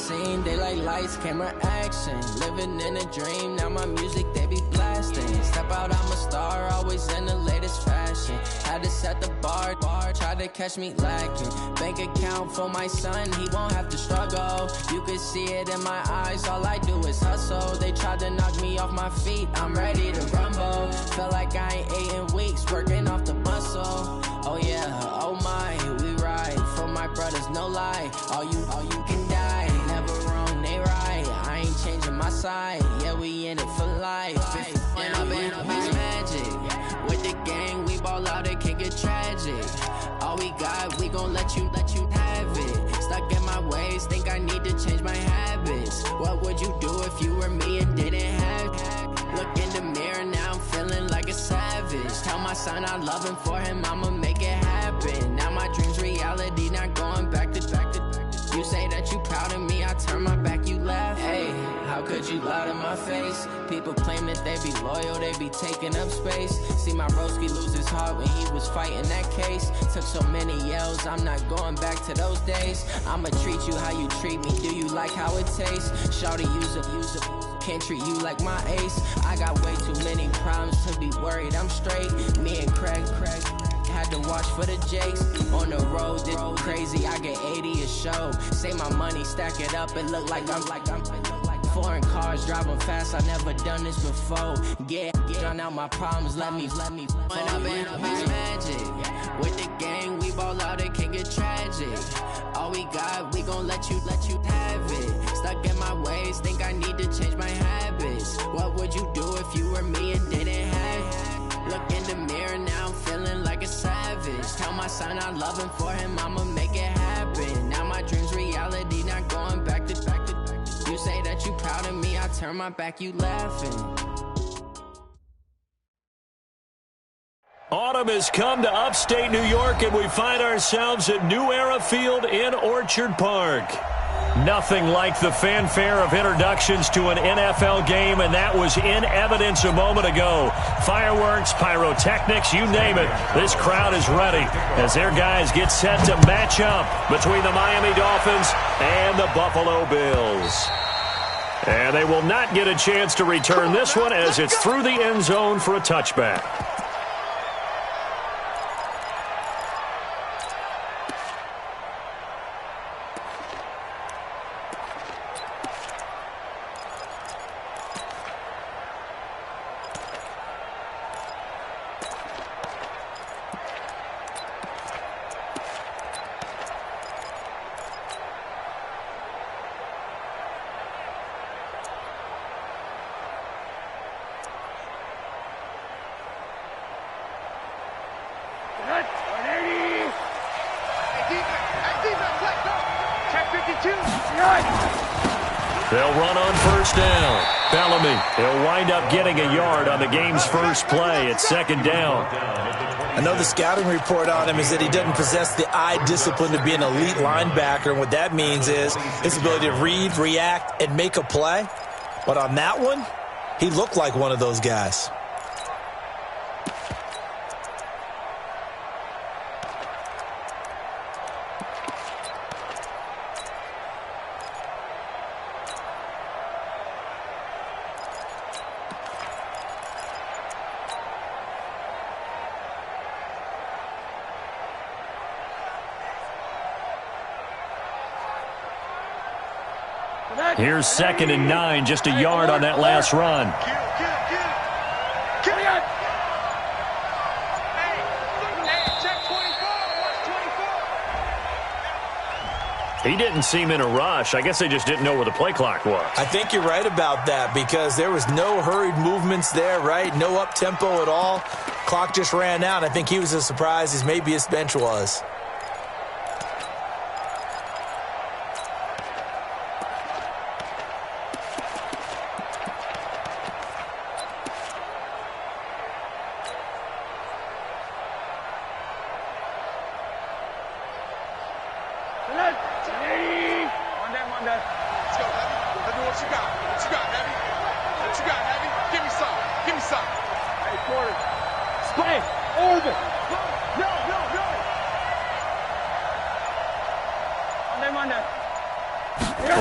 scene. They like lights, camera, action. Living in a dream, now my music they be blasting. Step out, I'm a star, always in the latest fashion. Had to set the bar, try to catch me lacking. Bank account for my son, he won't have to struggle. You can see it in my eyes, all I do is hustle. They tried to knock me off my feet, I'm ready to rumble. Felt like I ain't ate in weeks, working off the muscle. Oh yeah, oh my, we ride for my brothers, no lie. All you can die, never wrong, they right. I ain't changing my side, yeah, we in it for life. And I've been magic. With the gang, we ball out, it can get tragic. All we got, we gon' let you have it. Stuck in my ways, think I need to change my habits. What would you do if you were me and didn't have it? Look in the mirror, now I'm feeling like a savage. Tell my son I love him, for him I'ma make it happen. Now my dream's reality, not going back to. You say that you proud of me, I turn my back, you laugh. Hey, how could you lie to my face? People claim that they be loyal, they be taking up space. See my broski lose his heart when he was fighting that case. Took so many yells, I'm not going back to those days. I'ma treat you how you treat me, do you like how it tastes? Shawty, use a can't treat you like my ace. I got way too many problems to be worried, I'm straight. Me and Craig had to watch for the Jakes. On the road, this crazy, I get 80 a show. Say my money, stack it up, it look like I'm foreign cars, driving fast, I never done this before. Get drown out my problems, let me When I've been magic. With the gang, we ball out, it can get tragic. All we got, we gon' let you have it. Stuck in my ways, think I need to change my habits. What would you do if you were me and didn't have it? Look in the mirror, now I'm feeling like a savage. Tell my son I love him, for him I'ma make it happen. Now my dream's reality, not going back to. You say that you proud of me, I turn my back, you laughing. Autumn has come to upstate New York, and we find ourselves at New Era Field in Orchard Park. Nothing like the fanfare of introductions to an NFL game, and that was in evidence a moment ago. Fireworks, pyrotechnics, you name it. This crowd is ready as their guys get set to match up between the Miami Dolphins and the Buffalo Bills. And they will not get a chance to return this one as it's through the end zone for a touchback. They'll run on first down. Bellamy, he'll wind up getting a yard on the game's first play at second down. I know the scouting report on him is that he doesn't possess the eye discipline to be an elite linebacker, and what that means is his ability to read, react, and make a play. But on that one, he looked like one of those guys. Here's 2nd and 9, just a yard on that last run. He didn't seem in a rush. I guess they just didn't know where the play clock was. I think you're right about that because there was no hurried movements there, right? No up-tempo at all. Clock just ran out. I think he was as surprised as maybe his bench was.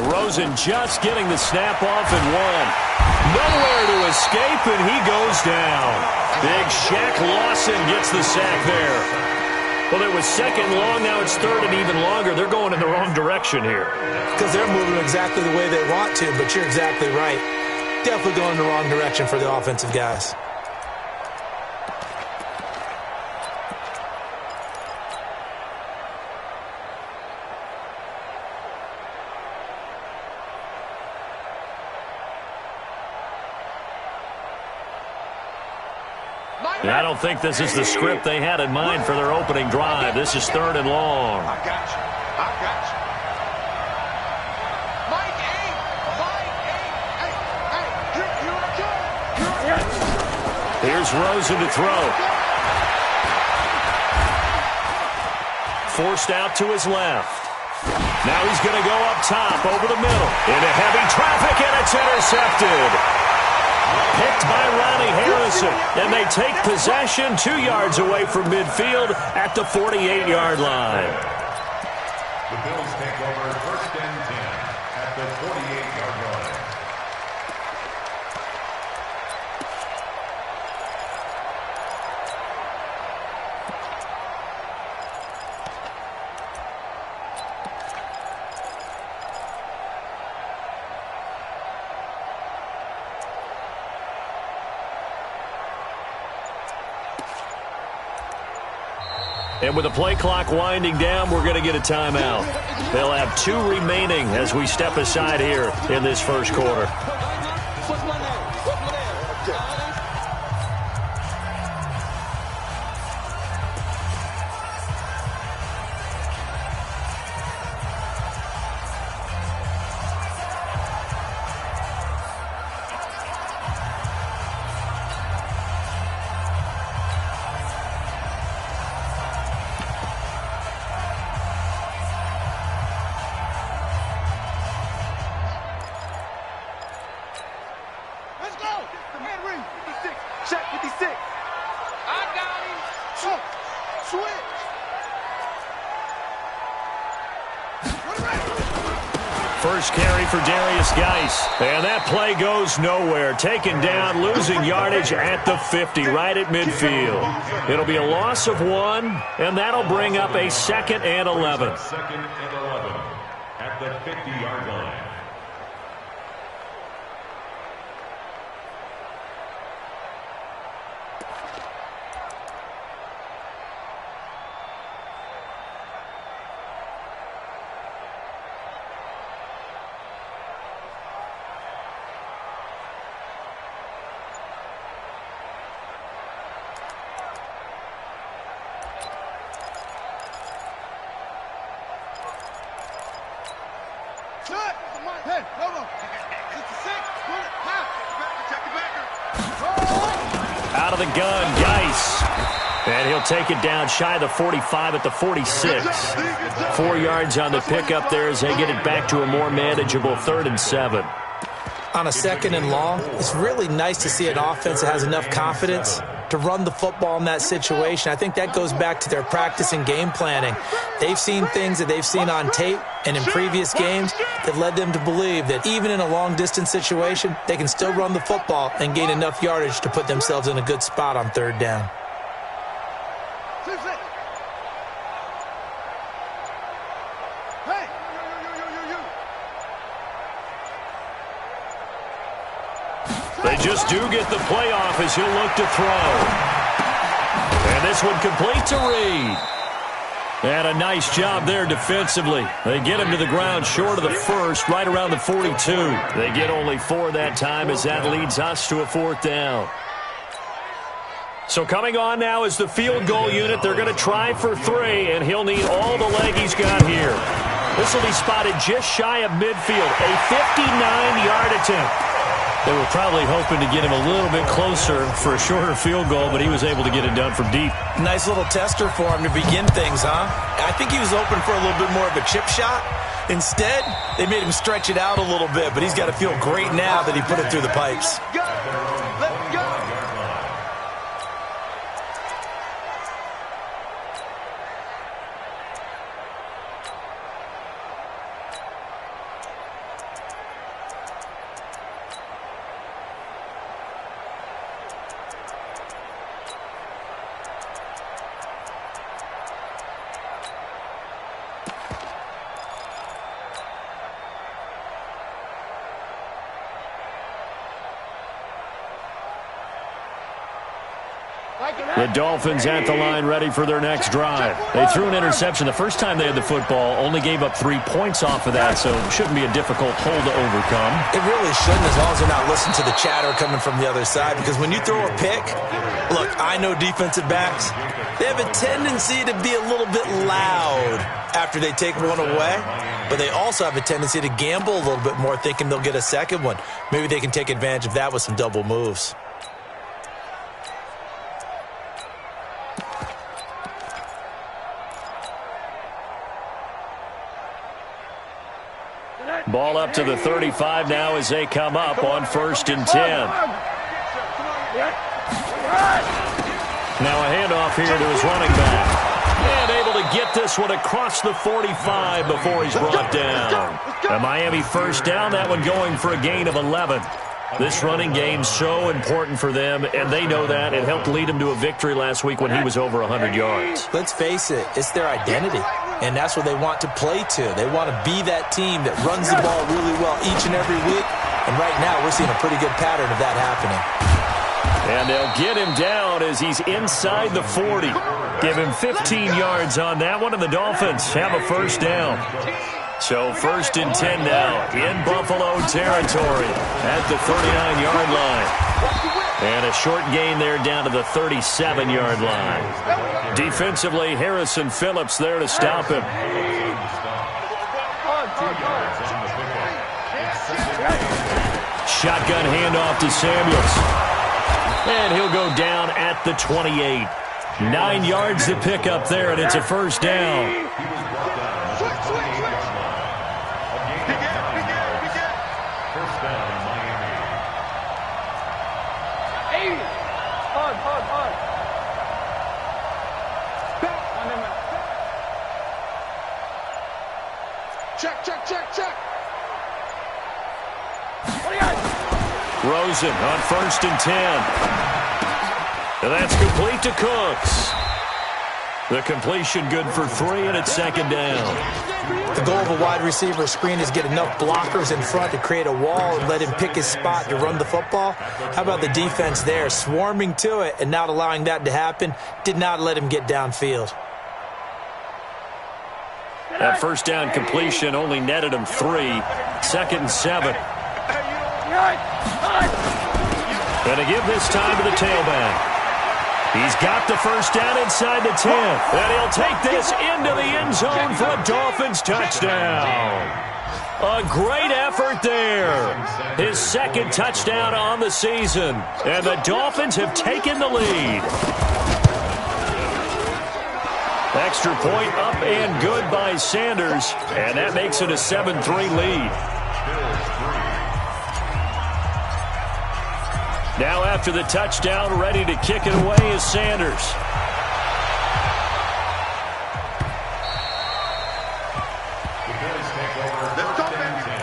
Rosen just getting the snap off and one. Nowhere to escape, and he goes down. Big Shaq Lawson gets the sack there. Well, it was second long. Now it's third and even longer. They're going in the wrong direction here. Because they're moving exactly the way they want to, but you're exactly right. Definitely going in the wrong direction for the offensive guys. I don't think this is the script they had in mind for their opening drive. This is third and long. I got you. I got you. Mike, hey, here's Rosen to throw. Forced out to his left. Now he's going to go up top over the middle. Into heavy traffic, and it's intercepted. Picked by Ronnie Harrison, and they take possession 2 yards away from midfield at the 48-yard line. The Bills take over first and 10 at the 48-yard line. And with the play clock winding down, we're going to get a timeout. They'll have 2 remaining as we step aside here in this first quarter. First carry for Darius Geis. And that play goes nowhere. Taken down, losing yardage at the 50, right at midfield. It'll be a loss of 1, and that'll bring up a 2nd and 11. 2nd and 11 at the 50-yard line. Out of the gun, Geis. And he'll take it down shy of the 45 at the 46. 4 yards on the pickup there as they get it back to a more manageable 3rd and 7. On a 2nd and long, it's really nice to see an offense that has enough confidence to run the football in that situation. I think that goes back to their practice and game planning. They've seen things that they've seen on tape and in previous games that led them to believe that even in a long-distance situation, they can still run the football and gain enough yardage to put themselves in a good spot on 3rd down. They just do get the play off as he'll look to throw. And this one complete to Reed. And a nice job there defensively. They get him to the ground short of the first, right around the 42. They get only 4 that time as that leads us to a 4th down. So coming on now is the field goal unit. They're going to try for 3, and he'll need all the leg he's got here. This will be spotted just shy of midfield, a 59-yard attempt. They were probably hoping to get him a little bit closer for a shorter field goal, but he was able to get it done from deep. Nice little tester for him to begin things, huh? I think he was open for a little bit more of a chip shot. Instead, they made him stretch it out a little bit, but he's got to feel great now that he put it through the pipes. The Dolphins at the line ready for their next drive. They threw an interception the first time they had the football, only gave up 3 points off of that, so it shouldn't be a difficult hole to overcome. It really shouldn't, as long as they're not listening to the chatter coming from the other side, because when you throw a pick, look, I know defensive backs, they have a tendency to be a little bit loud after they take one away, but they also have a tendency to gamble a little bit more, thinking they'll get a second one. Maybe they can take advantage of that with some double moves. Ball up to the 35 now as they come up on 1st and 10. Now a handoff here to his running back. And able to get this one across the 45 before he's brought down. A Miami first down, that one going for a gain of 11. This running game's so important for them, and they know that. It helped lead them to a victory last week when he was over 100 yards. Let's face it, it's their identity, and that's what they want to play to. They want to be that team that runs the ball really well each and every week, and right now we're seeing a pretty good pattern of that happening. And they'll get him down as he's inside the 40. Give him 15 yards on that one, and the Dolphins have a first down. So 1st and 10 now in Buffalo territory at the 39-yard line. And a short gain there down to the 37-yard line. Defensively, Harrison Phillips there to stop him. Shotgun handoff to Samuels. And he'll go down at the 28. 9 yards to pick up there, and it's a first down. Check. Rosen on 1st and 10. And that's complete to Cooks. The completion good for 3, and it's 2nd down. The goal of a wide receiver screen is get enough blockers in front to create a wall and let him pick his spot to run the football. How about the defense there, swarming to it and not allowing that to happen? Did not let him get downfield. That first down completion only netted him 3. 2nd and 7. And to give this time to the tailback. He's got the first down inside the 10. And he'll take this into the end zone for a Dolphins touchdown. A great effort there. His 2nd touchdown on the season. And the Dolphins have taken the lead. Extra point up and good by Sanders. And that makes it a 7-3 lead. Now after the touchdown, ready to kick it away is Sanders. The Bills take over 1st and 10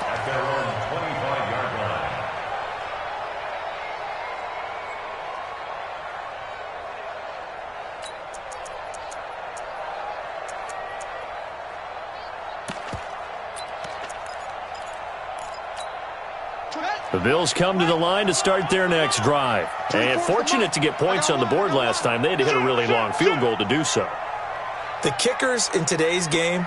at their own 25-yard line. The Bills come to the line to start their next drive. And fortunate to get points on the board last time. They had to hit a really long field goal to do so. The kickers in today's game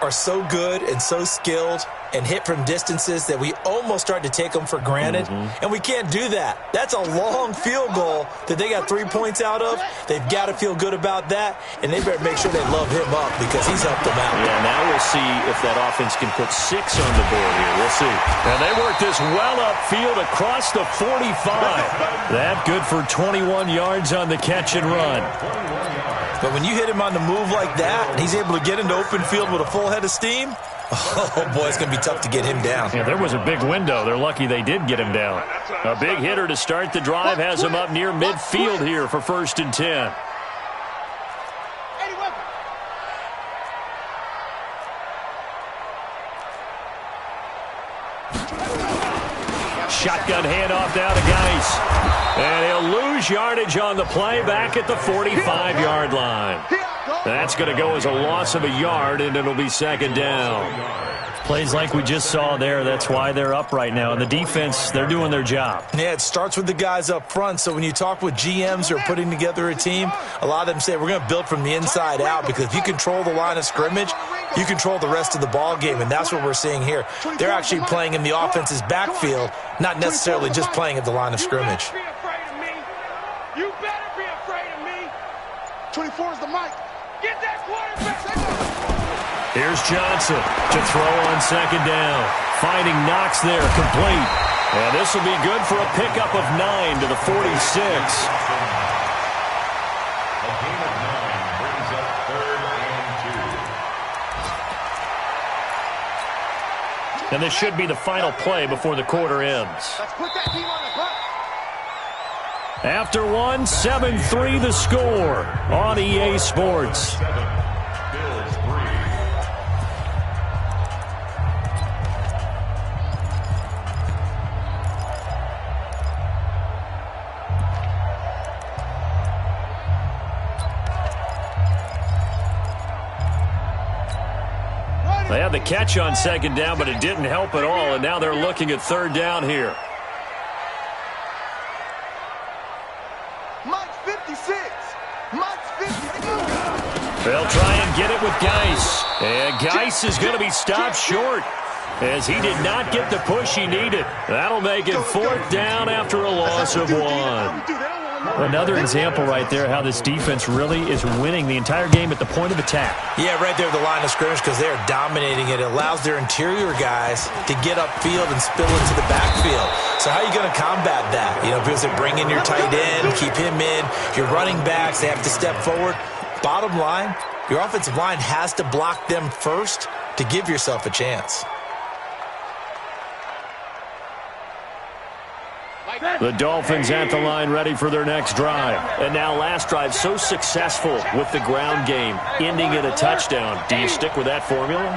are so good and so skilled and hit from distances that we almost start to take them for granted. And we can't do that. That's a long field goal that they got 3 points out of. They've got to feel good about that, and they better make sure they love him up because he's helped them out. Yeah, now we'll see if that offense can put 6 on the board here. We'll see. And they work this well upfield across the 45. That good for 21 yards on the catch and run. But when you hit him on the move like that, and he's able to get into open field with a full head of steam, oh, boy, it's going to be tough to get him down. Yeah, there was a big window. They're lucky they did get him down. A big hitter to start the drive has him up near midfield here for 1st and 10. Shotgun handoff down to Geis. And he'll lose yardage on the play back at the 45-yard line. That's going to go as a loss of a yard, and it'll be second down. Plays like we just saw there. That's why they're up right now. And the defense, they're doing their job. Yeah, it starts with the guys up front. So when you talk with GMs who are putting together a team, a lot of them say we're going to build from the inside out, because if you control the line of scrimmage, you control the rest of the ball game, and that's what we're seeing here. They're actually playing in the offense's backfield, not necessarily just playing at the line of scrimmage. You better be afraid of me. 24 is the mic. Get that quarterback. Here's Johnson to throw on second down. Finding Knox there, complete. And this will be good for a pickup of 9 to the 46. A gain of 9 brings up 3rd and 2. And this should be the final play before the quarter ends. Let's put that team on the clock. After one, 7-3 the score on EA Sports. 7, Bills 3. They had the catch on second down, but it didn't help at all, and now they're looking at third down here. Mike's 56. Mike's 56. They'll try and get it with Geis. And Geis is going to be stopped short, as he did not get the push he needed. That'll make it fourth down after a loss of 1. Another example right there how this defense really is winning the entire game at the point of attack. Yeah, right there at the line of scrimmage, because they're dominating it. It allows their interior guys to get upfield and spill into the backfield. So how are you going to combat that? You know, because they bring in your tight end, keep him in. Your running backs, they have to step forward. Bottom line, your offensive line has to block them first to give yourself a chance. The Dolphins at the line ready for their next drive. And now last drive so successful with the ground game, ending in a touchdown. Do you stick with that formula?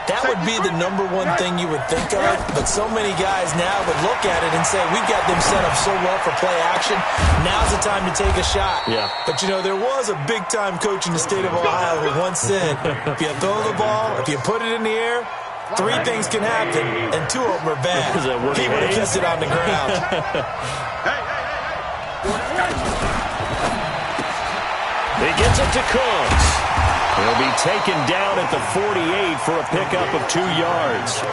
That would be the number one thing you would think of, but so many guys now would look at it and say, we've got them set up so well for play action, now's the time to take a shot. Yeah. But, you know, there was a big-time coach in the state of Ohio who once said, if you throw the ball, if you put it in the air, 3 things can happen, and 2 of them are bad. He would have kept it on the ground. He gets it to Cooks. He'll be taken down at the 48 for a pickup of 2 yards.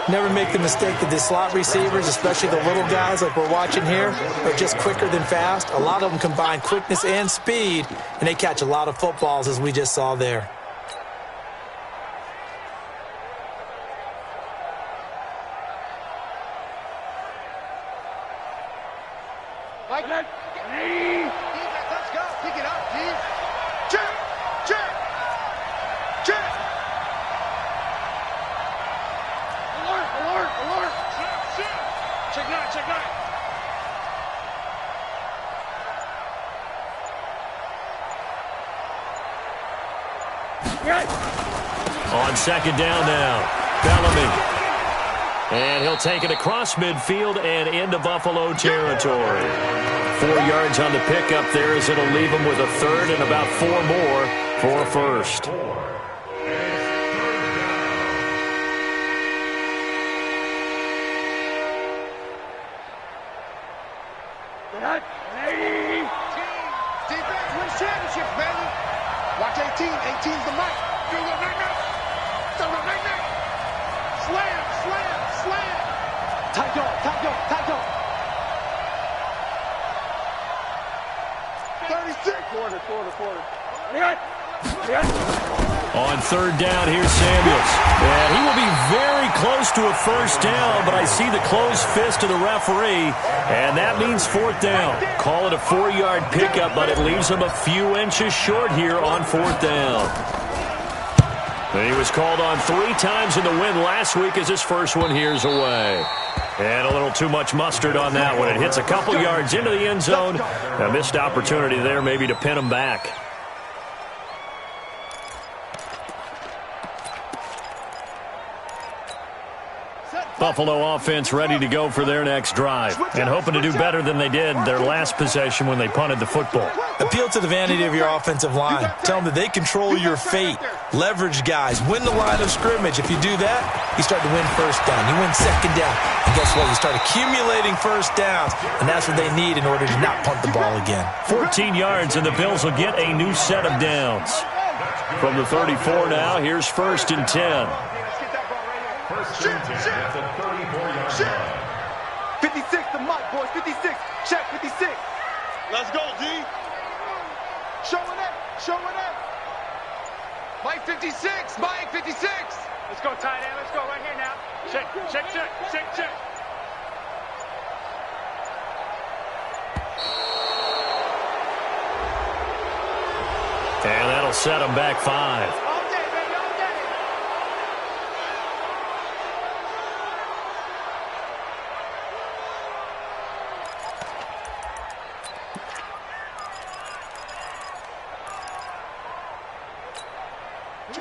Never make the mistake that the slot receivers, especially the little guys like we're watching here, are just quicker than fast. A lot of them combine quickness and speed, and they catch a lot of footballs, as we just saw there. Like that. Let's go. Pick it up, Steve. Check. Check. Check. Alert. Alert. Alert. Check that. Check that. On second down now, Bellamy. And he'll take it across midfield and into Buffalo territory. 4 yards on the pickup there, as it'll leave him with a third and about 4 more for a first. Defense wins championships, baby. Watch 18. 18's the mic. Do a little night-night. Do a little night-night. Slam, slam, slam. Tight dog, tight dog, tight dog. 36. Quarter. On third down, here's Samuels. And he will be very close to a first down, but I see the closed fist of the referee, and that means fourth down. Call it a 4-yard pickup, but it leaves him a few inches short here on fourth down. And he was called on 3 times in the win last week, as his first one here's away. And a little too much mustard on that one. It hits a couple yards into the end zone. A missed opportunity there maybe to pin him back. Set. Buffalo offense ready to go for their next drive and hoping to do better than they did their last possession when they punted the football. Appeal to the vanity of your offensive line. Tell them that they control your fate. Leverage guys. Win the line of scrimmage. If you do that, you start to win first down. You win second down. And guess what? You start accumulating first downs. And that's what they need in order to not punt the ball again. 14 yards, and the Bills will get a new set of downs. From the 34 now, here's 1st and 10. First and 10 at the 34-yard line. 56, the mic, boys. 56. Check 56. Let's go, D. Showing it. Showing it. Mike 56. Mike 56. Let's go, tight end. Let's go right here now. Check, check, check, check, check. And that'll set them back 5. All day, baby, all day.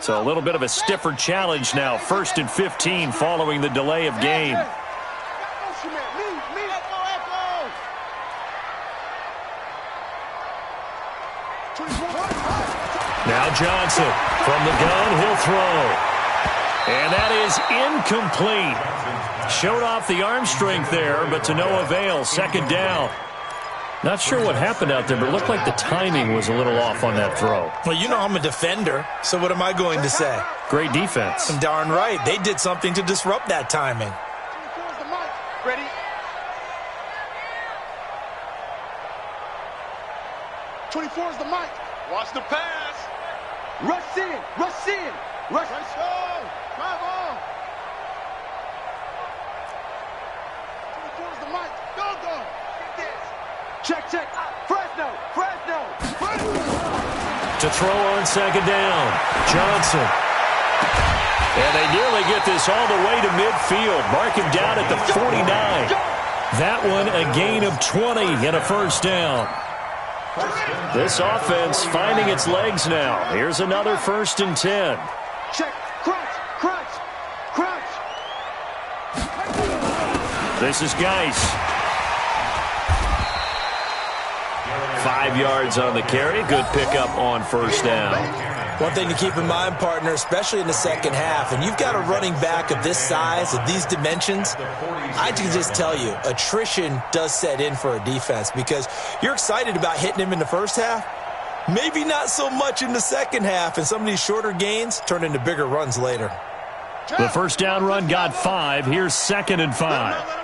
So a little bit of a stiffer challenge now. 1st and 15 following the delay of game. Now Johnson from the gun, he'll throw. And that is incomplete. Showed off the arm strength there, but to no avail. 2nd down. Not sure what happened out there, but it looked like the timing was a little off on that throw. Well, you know I'm a defender, so what am I going to say? Great defense. I'm darn right. They did something to disrupt that timing. Ready? '24 is the mic. Watch the pass. Rush in. Rush in. Rush on. Drive on. 24 is the mic. Go, go. Get this. Check, check. Fresno. Fresno. Fresno. To throw on 2nd down. Johnson. And they nearly get this all the way to midfield. Mark him down at the 49. That one a gain of 20 and a 1st down. This offense finding its legs now. Here's another 1st and 10. Check. Crunch. Crunch. Crunch. This is Geis. 5 yards on the carry. Good pickup on 1st down. One thing to keep in mind, partner, especially in the second half, and you've got a running back of this size, of these dimensions, I can just tell you, attrition does set in for a defense because you're excited about hitting him in the first half, maybe not so much in the second half, and some of these shorter gains turn into bigger runs later. The 1st down run got 5. Here's 2nd and 5.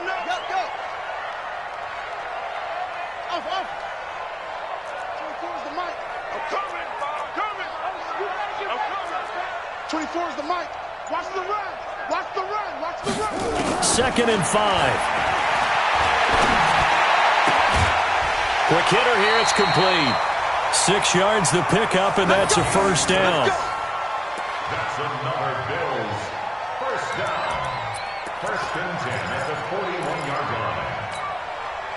24 is the mic. Watch the run. Watch the run. Watch the run. 2nd and 5. Quick hitter here. It's complete. 6 yards the pickup, and that's a 1st down. That's another Bills. 1st down. 1st and 10 at the 41-yard line.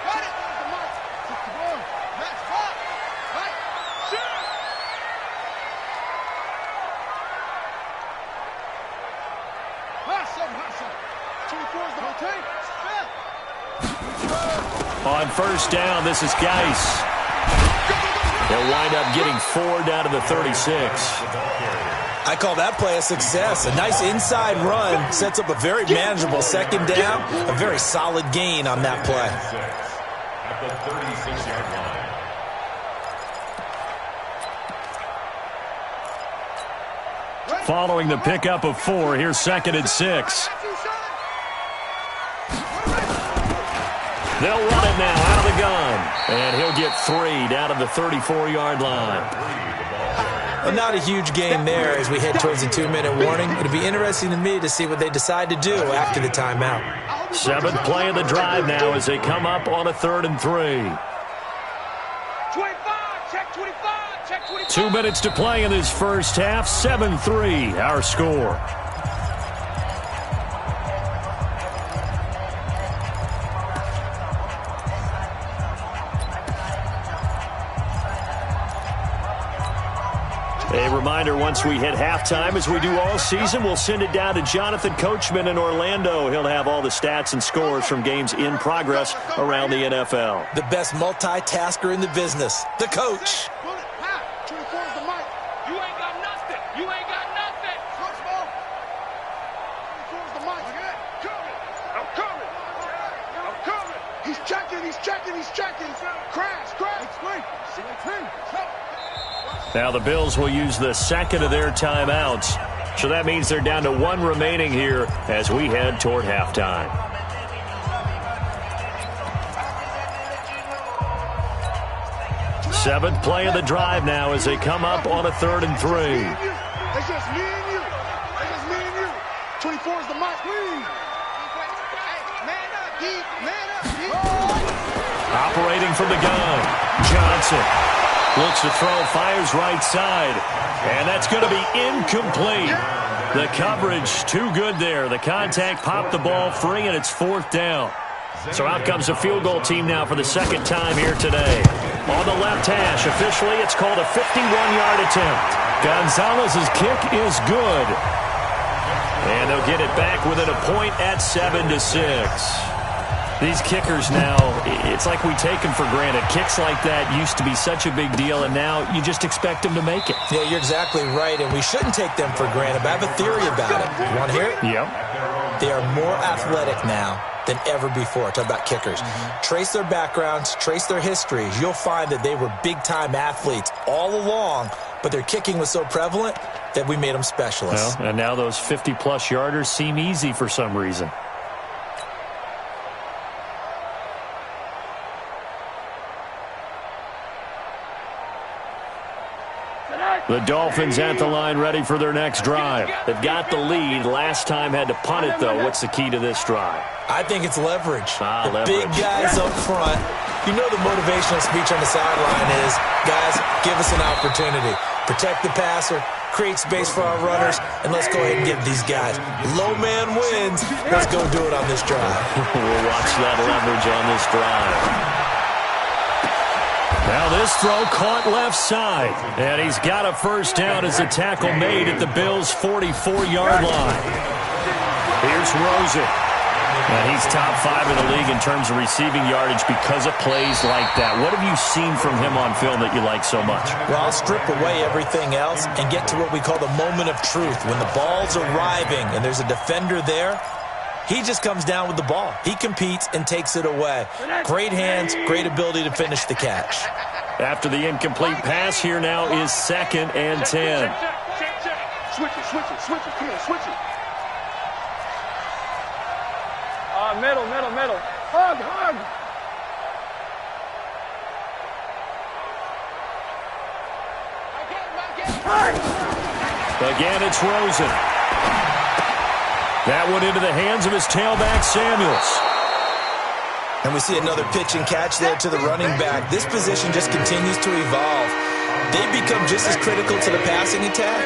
Got it. The mic. Let's go. Right. Shoot. Hustle. 24 is the okay. On 1st down, this is Geis. They'll wind up getting 4 down to the 36. I call that play a success. A nice inside run sets up a very manageable 2nd down. A very solid gain on that play. At the 36-yard line. Following the pickup of 4, here's 2nd and 6. They'll run it now out of the gun. And he'll get 3 down to the 34-yard line. Well, not a huge gain there as we head towards the 2-minute warning. It'll be interesting to me to see what they decide to do after the timeout. 7th play of the drive now as they come up on a 3rd and 3. 25, check 25, check 25. 2 minutes to play in this first half. 7-3, our score. A reminder reminder, once we hit halftime, as we do all season, we'll send it down to Jonathan Coachman in Orlando. He'll have all the stats and scores from games in progress around the NFL. The best multitasker in the business, the coach. He's checking. Crash. Now the Bills will use the second of their timeouts. So that means they're down to one remaining here as we head toward halftime. Seventh play of the drive now as they come up on a 3rd and 3. It's just me and you. 24 is the mark. Operating from the gun, Johnson looks to throw, fires right side, and that's going to be incomplete. The coverage too good there. The contact popped the ball free, and it's 4th down. So out comes a field goal team now for the second time here today. On the left hash, officially it's called a 51-yard attempt. Gonzalez's kick is good. And they'll get it back within a point at 7-6. These kickers now, it's like we take them for granted. Kicks like that used to be such a big deal, and now you just expect them to make it. Yeah, you're exactly right, and we shouldn't take them for granted, but I have a theory about it. You want to hear it? Yep. They are more athletic now than ever before. Talk about kickers. Trace their backgrounds, trace their histories. You'll find that they were big-time athletes all along, but their kicking was so prevalent that we made them specialists. Well, and now those 50-plus yarders seem easy for some reason. The Dolphins at the line ready for their next drive. They've got the lead. Last time had to punt it, though. What's the key to this drive? I think it's leverage. Leverage. Big guys up front. You know the motivational speech on the sideline is, guys, give us an opportunity. Protect the passer, create space for our runners, and let's go ahead and give these guys. Low man wins. Let's go do it on this drive. We'll watch that leverage on this drive. Now this throw caught left side, and he's got a first down as the tackle made at the Bills' 44-yard line. Here's Rosen, and he's top 5 in the league in terms of receiving yardage because of plays like that. What have you seen from him on film that you like so much? Well, I'll strip away everything else and get to what we call the moment of truth. When the ball's arriving and there's a defender there, he just comes down with the ball. He competes and takes it away. Great hands, great ability to finish the catch. After the incomplete pass, here now is 2nd and 10. Switch it. Come on, switch it. Middle. Hug. Again, it's Rosen. That one into the hands of his tailback, Samuels. And we see another pitch and catch there to the running back. This position just continues to evolve. They become just as critical to the passing attack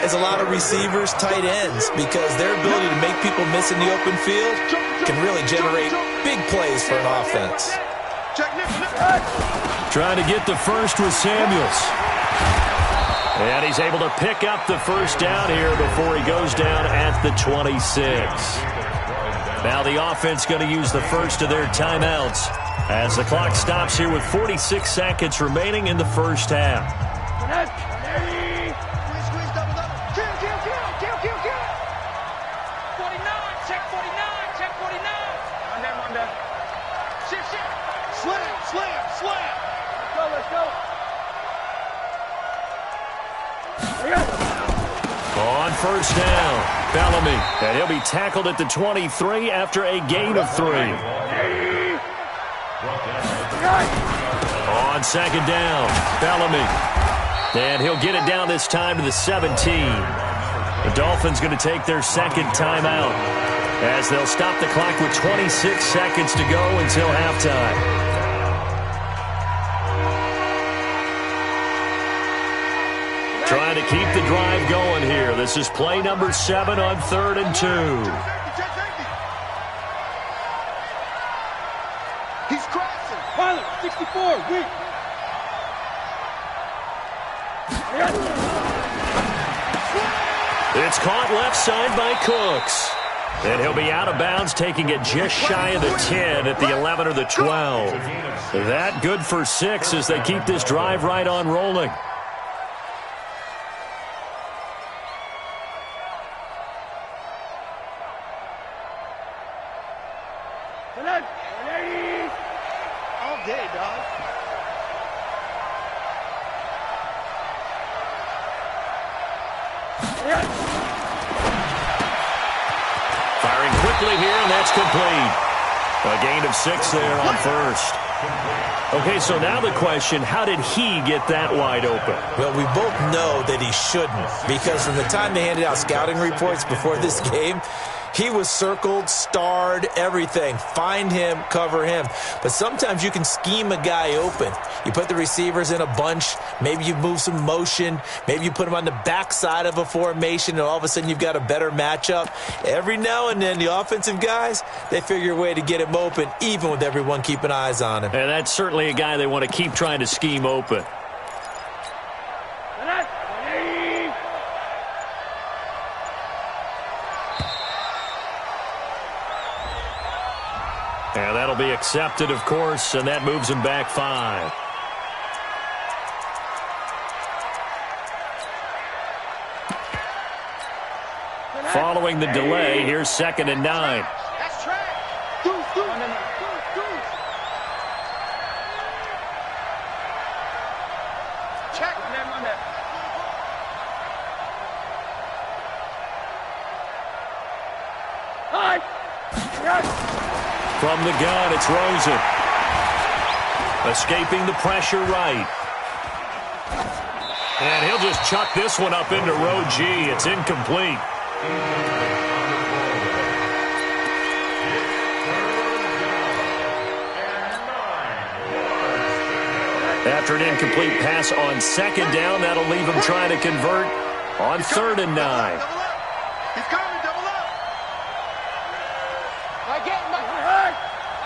as a lot of receivers, tight ends, because their ability to make people miss in the open field can really generate big plays for an offense. Trying to get the first with Samuels. And he's able to pick up the first down here before he goes down at the 26. Now the offense going to use the first of their timeouts as the clock stops here with 46 seconds remaining in the first half. Squeeze, double. Kill. 49, check 49. Monday. Shift. Slam. Let's go. On first down, Bellamy, and he'll be tackled at the 23 after a gain of 3. On second down, Bellamy, and he'll get it down this time to the 17. The Dolphins going to take their second timeout as they'll stop the clock with 26 seconds to go until halftime. Trying to keep the drive going here. This is play number 7 on 3rd and 2. He's crashing. Pilot, 64, weak. It's caught left side by Cooks. And he'll be out of bounds, taking it just shy of the 10 at the 11 or the 12. That good for 6 as they keep this drive right on rolling. All day, dog. Firing quickly here, and that's complete. A gain of 6 there on first. Okay, so now the question, how did he get that wide open? Well, we both know that he shouldn't, because from the time they handed out scouting reports before this game, he was circled, starred, everything. Find him, cover him. But sometimes you can scheme a guy open. You put the receivers in a bunch. Maybe you move some motion. Maybe you put him on the backside of a formation, and all of a sudden you've got a better matchup. Every now and then, the offensive guys, they figure a way to get him open, even with everyone keeping eyes on him. And that's certainly a guy they want to keep trying to scheme open. And that'll be accepted, of course, and that moves him back 5. Following the delay, here's 2nd and 9. That's track. Deuce. Check. From the gun, it's Rosen. Escaping the pressure right. And he'll just chuck this one up into row G. It's incomplete. After an incomplete pass on 2nd down, that'll leave him trying to convert on 3rd and 9. He's coming, double up.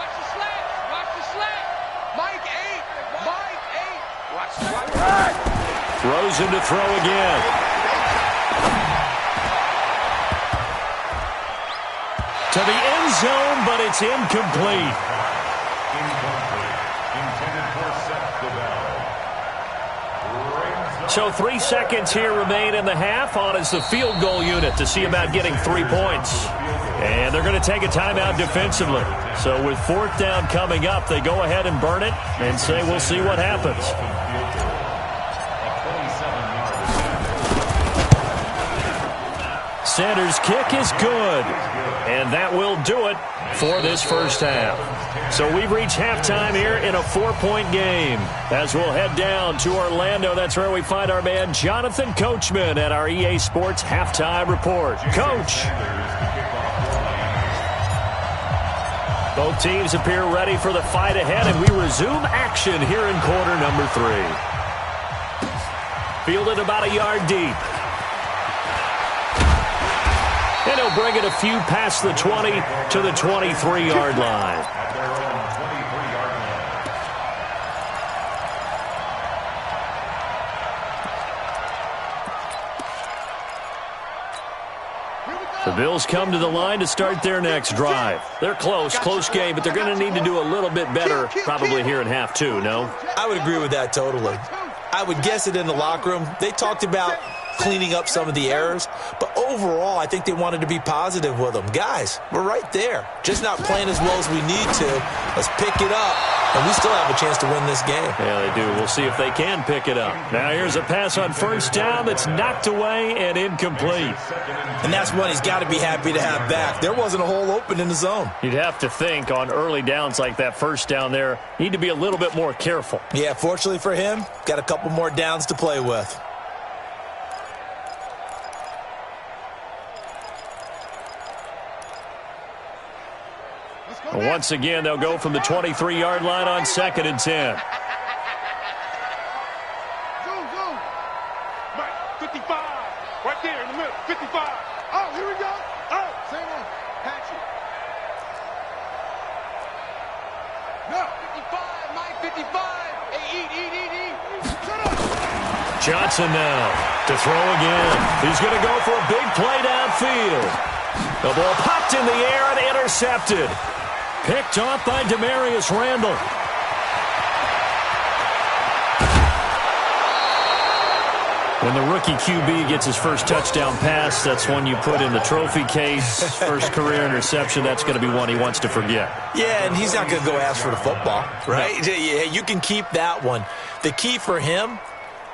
Watch the slant. Mike 8. Watch the slant. Rosen to throw again. To the end zone, but it's incomplete. So 3 seconds here remain in the half. On is the field goal unit to see about getting 3 points. And they're going to take a timeout defensively. So with 4th down coming up, they go ahead and burn it and say we'll see what happens. Center's kick is good. And that will do it for this first half. So we've reached halftime here in a 4-point game. As we'll head down to Orlando, that's where we find our man Jonathan Coachman at our EA Sports Halftime Report. Coach. Both teams appear ready for the fight ahead, and we resume action here in quarter number 3. Fielded about a yard deep. And he'll bring it a few past the 20 to the 23-yard line. The Bills come to the line to start their next drive. They're close game, but they're going to need to do a little bit better probably here in half 2, no? I would agree with that totally. I would guess it in the locker room. They talked about cleaning up some of the errors, but overall, I think they wanted to be positive with them. Guys, we're right there. Just not playing as well as we need to. Let's pick it up, and we still have a chance to win this game. Yeah, they do. We'll see if they can pick it up. Now here's a pass on 1st down that's knocked away and incomplete. And that's one he's got to be happy to have back. There wasn't a hole open in the zone. You'd have to think on early downs like that 1st down there, need to be a little bit more careful. Yeah, fortunately for him, got a couple more downs to play with. Once again, they'll go from the 23-yard line on 2nd and 10. Zoom. Mike, 55. Right there in the middle. 55. Oh, here we go. Oh, same one. Patchy. No. 55, Mike, 55. Hey, eat. Shut up. Johnson now. To throw again. He's going to go for a big play downfield. The ball popped in the air and intercepted. Picked off by Demarius Randall. When the rookie QB gets his first touchdown pass, that's one you put in the trophy case. First career interception, that's going to be one he wants to forget. Yeah, and he's not going to go ask for the football, right? No. Yeah, you can keep that one. The key for him,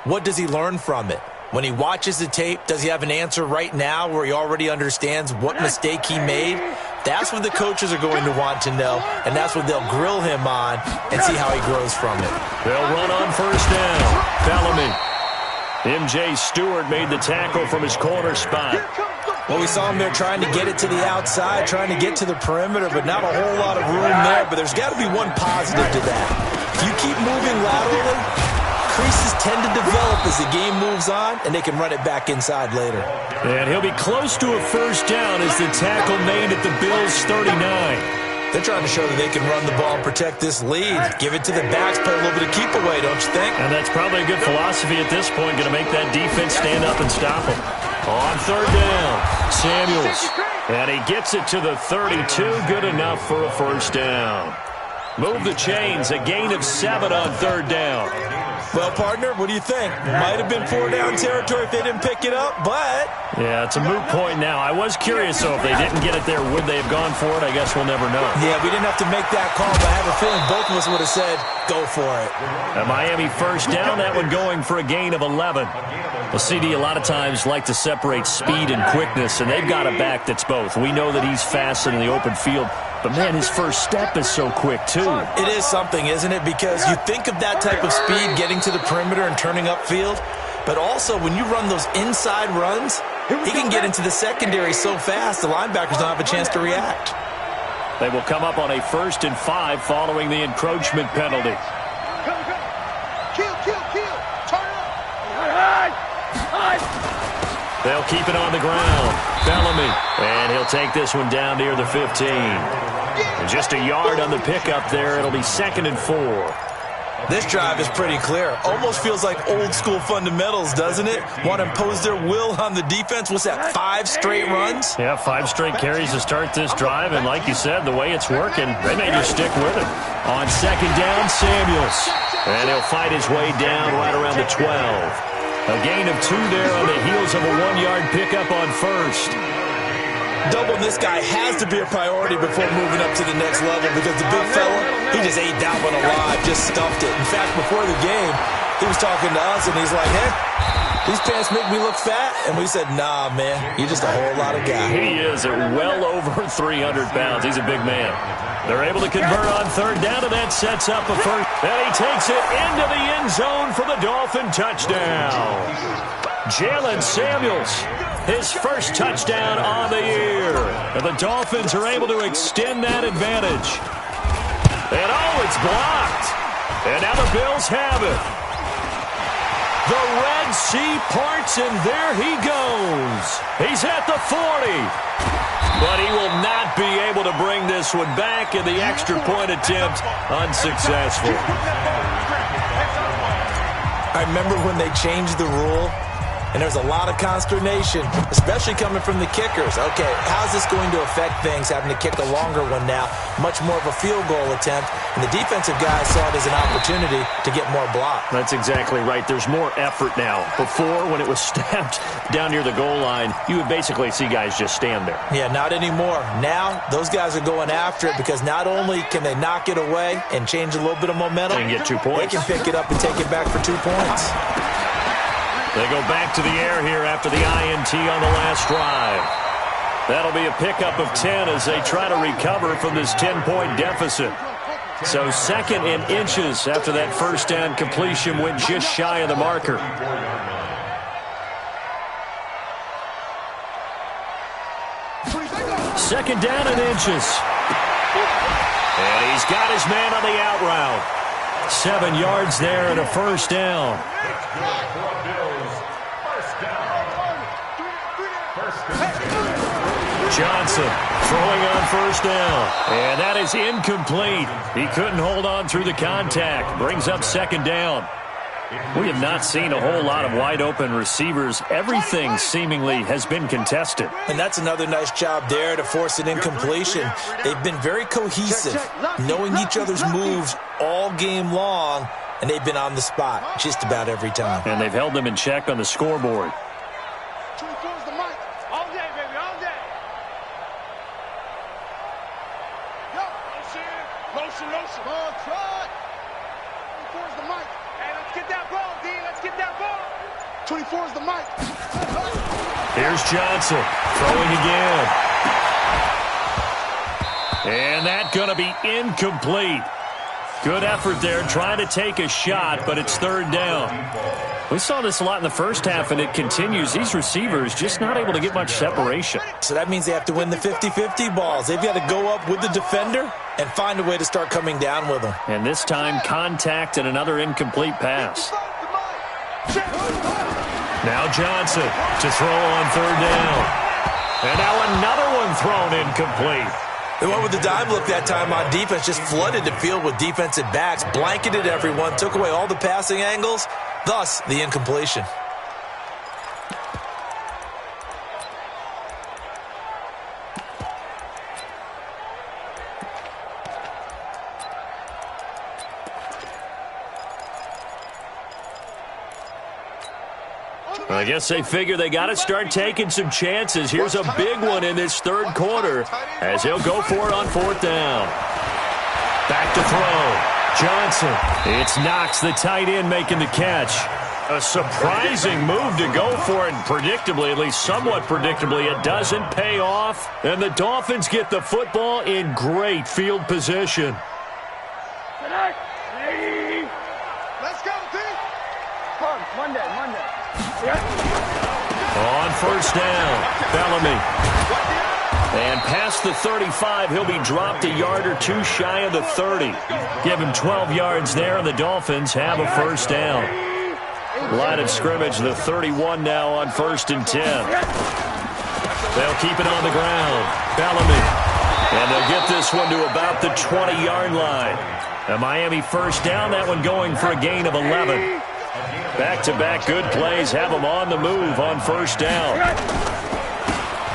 what does he learn from it? When he watches the tape, does he have an answer right now where he already understands what mistake he made? That's what the coaches are going to want to know, and that's what they'll grill him on and see how he grows from it. They'll run on first down. Bellamy. M.J. Stewart made the tackle from his corner spot. Well, we saw him there trying to get it to the outside, trying to get to the perimeter, but not a whole lot of room there. But there's got to be one positive to that. If you keep moving laterally, creases tend to develop as the game moves on, and they can run it back inside later. And he'll be close to a first down as the tackle made at the Bills' 39. They're trying to show that they can run the ball and protect this lead. Give it to the backs, play a little bit of keep away, don't you think? And that's probably a good philosophy at this point, going to make that defense stand up and stop them. On third down, Samuels. And he gets it to the 32, good enough for a first down. Move the chains, a gain of 7 on third down. Well, partner, what do you think? Might have been 4-down territory if they didn't pick it up, but... Yeah, it's a moot point now. I was curious, though, if they didn't get it there, would they have gone for it? I guess we'll never know. Yeah, we didn't have to make that call, but I have a feeling both of us would have said, go for it. A Miami first down, that one going for a gain of 11. Well, CD, a lot of times like to separate speed and quickness, and they've got a back that's both. We know that he's fast in the open field, but, man, his first step is so quick, too. It is something, isn't it? Because you think of that type of speed getting to the perimeter and turning upfield, but also when you run those inside runs, he can get into the secondary so fast the linebackers don't have a chance to react. They will come up on a 1st and 5 following the encroachment penalty. Kill. Turn up. They'll keep it on the ground. Bellamy. And he'll take this one down near the 15. And just a yard on the pickup there. It'll be 2nd and 4. This drive is pretty clear. Almost feels like old school fundamentals, doesn't it? Want to impose their will on the defense. What's that, 5 straight runs? Yeah, 5 straight carries to start this drive. And like you said, the way it's working, they may just stick with it. On 2nd down, Samuels. And he'll fight his way down right around the 12. A gain of 2 there on the heels of a 1-yard pickup on 1st. Doubling this guy has to be a priority before moving up to the next level because the big fella, he just ate that one alive, just stuffed it. In fact, before the game, he was talking to us, and he's like, hey, these pants make me look fat. And we said, nah, man, you're just a whole lot of guy. He is at well over 300 pounds. He's a big man. They're able to convert on 3rd down, and that sets up a first. And he takes it into the end zone for the Dolphin touchdown. Jalen Samuels, his first touchdown on the year. And the Dolphins are able to extend that advantage. And it's blocked. And now the Bills have it. The Red Sea parts, and there he goes. He's at the 40. But he will not be able to bring this one back, and the extra point attempt unsuccessful. I remember when they changed the rule, and there's a lot of consternation, especially coming from the kickers. Okay, how's this going to affect things, having to kick a longer one now, much more of a field goal attempt, and the defensive guys saw it as an opportunity to get more block. That's exactly right. There's more effort now. Before, when it was snapped down near the goal line, you would basically see guys just stand there. Yeah, not anymore. Now, those guys are going after it because not only can they knock it away and change a little bit of momentum, and get 2 points. They can pick it up and take it back for 2 points. They go back to the air here after the INT on the last drive. That'll be a pickup of 10 as they try to recover from this 10-point deficit. So 2nd and inches after that first down completion went just shy of the marker. Second down and inches. And he's got his man on the out route. 7 yards there and a first down. Johnson throwing on first down. And that is incomplete. He couldn't hold on through the contact. Brings up 2nd down. We have not seen a whole lot of wide-open receivers. Everything seemingly has been contested. And that's another nice job there to force an incompletion. They've been very cohesive, knowing each other's moves all game long, and they've been on the spot just about every time. And they've held them in check on the scoreboard. 24's the mic. All day, baby, all day. Yo, motion. Ball trot. 24's the mic. Hey, let's get that ball, D. Let's get that ball. 24's the mic. Here's Johnson throwing again. And that's going to be incomplete. Good effort there trying to take a shot, but it's third down. We saw this a lot in the first half, and it continues. These receivers just not able to get much separation. So that means they have to win the 50-50 balls. They've got to go up with the defender and find a way to start coming down with them. And this time, contact and another incomplete pass. Now Johnson to throw on third down. And now another one thrown incomplete. They went with the dime look that time on defense, just flooded the field with defensive backs, blanketed everyone, took away all the passing angles, thus the incompletion. I guess they figure they got to start taking some chances. Here's a big one in this third quarter as he'll go for it on fourth down. Back to throw. Johnson. It's Knox, the tight end, making the catch. A surprising move to go for it. Predictably, at least somewhat predictably, it doesn't pay off. And the Dolphins get the football in great field position. Let's go, D. Monday. On first down, Bellamy. And past the 35, he'll be dropped a yard or two shy of the 30. Give him 12 yards there, and the Dolphins have a first down. Line of scrimmage, the 31 now on 1st and 10. They'll keep it on the ground. Bellamy. And they'll get this one to about the 20-yard line. A Miami first down, that one going for a gain of 11. Back-to-back good plays have him on the move on first down.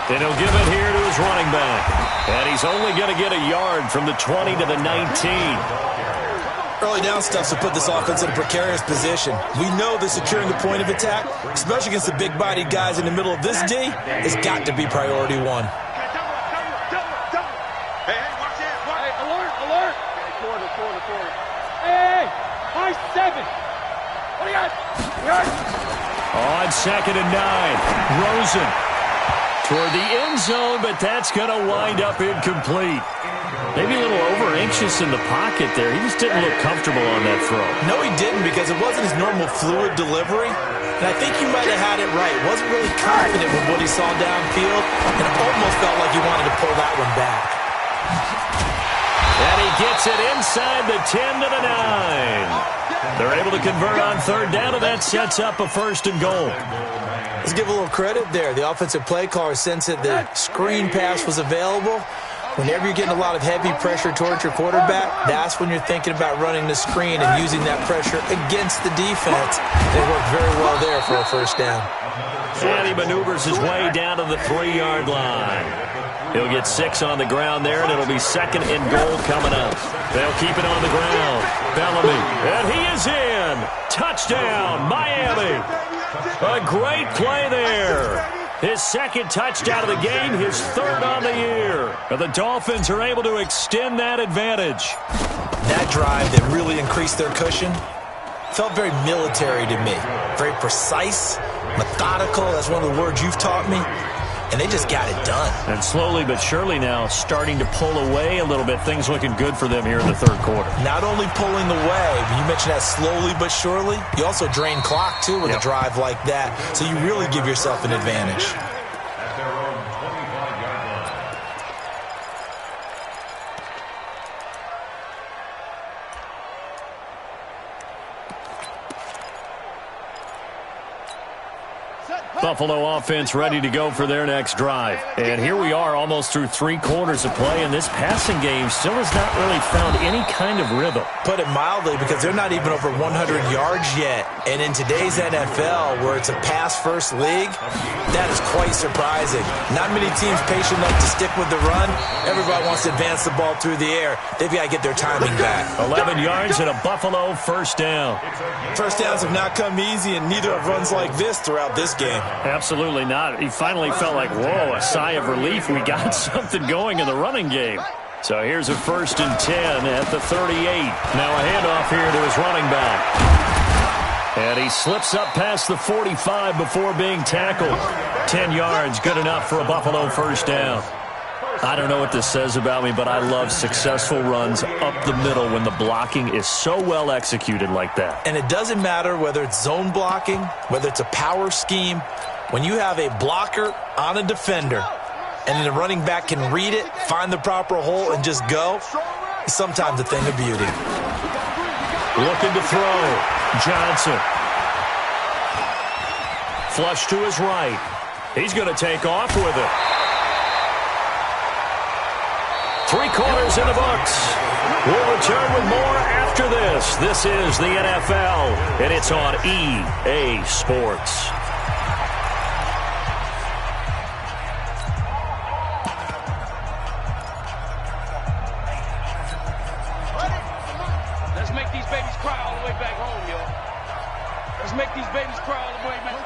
And he'll give it here to his running back. And he's only going to get a yard from the 20 to the 19. Early down stuff to put this offense in a precarious position. We know that securing the point of attack, especially against the big-bodied guys in the middle of this D, has got to be priority one. Hey, watch that. Hey, alert. Quarter. Hey, high 7. What do you got? On 2nd and 9, Rosen toward the end zone, but that's going to wind up incomplete. Maybe a little over-anxious in the pocket there. He just didn't look comfortable on that throw. No, he didn't, because it wasn't his normal fluid delivery. And I think he might have had it right. Wasn't really confident with what he saw downfield, and almost felt like he wanted to pull that one back. And he gets it inside the 10 to the 9. They're able to convert on third down, and that sets up a 1st and goal. Let's give a little credit there. The offensive play caller sensed that the screen pass was available. Whenever you're getting a lot of heavy pressure towards your quarterback, that's when you're thinking about running the screen and using that pressure against the defense. They worked very well there for a first down. And he maneuvers his way down to the 3-yard line. He'll get 6 on the ground there, and it'll be 2nd and goal coming up. They'll keep it on the ground. Bellamy, and he is in. Touchdown, Miami. A great play there. His 2nd touchdown of the game, his 3rd on the year. And the Dolphins are able to extend that advantage. That drive that really increased their cushion felt very military to me. Very precise, methodical. That's one of the words you've taught me. And they just got it done. And slowly but surely now starting to pull away a little bit. Things looking good for them here in the third quarter. Not only pulling away, but you mentioned that slowly but surely. You also drain clock, too, with a drive like that. So you really give yourself an advantage. At their own 25-yard line. Buffalo offense ready to go for their next drive. And here we are almost through 3 quarters of play, and this passing game still has not really found any kind of rhythm. Put it mildly, because they're not even over 100 yards yet. And in today's NFL, where it's a pass-first league, that is quite surprising. Not many teams patient enough to stick with the run. Everybody wants to advance the ball through the air. They've got to get their timing back. 11 yards and a Buffalo first down. First downs have not come easy, and neither have runs like this throughout this game. Absolutely not. He finally felt like, whoa, a sigh of relief. We got something going in the running game. So here's a 1st and 10 at the 38. Now a handoff here to his running back. And he slips up past the 45 before being tackled. 10 yards, good enough for a Buffalo first down. I don't know what this says about me, but I love successful runs up the middle when the blocking is so well executed like that. And it doesn't matter whether it's zone blocking, whether it's a power scheme. When you have a blocker on a defender and then the running back can read it, find the proper hole, and just go, it's sometimes a thing of beauty. Looking to throw. Johnson. Flush to his right. He's going to take off with it. 3 quarters in the books. We'll return with more after this. This is the NFL, and it's on EA Sports. Let's make these babies cry all the way back home, yo. Let's make these babies cry all the way back home.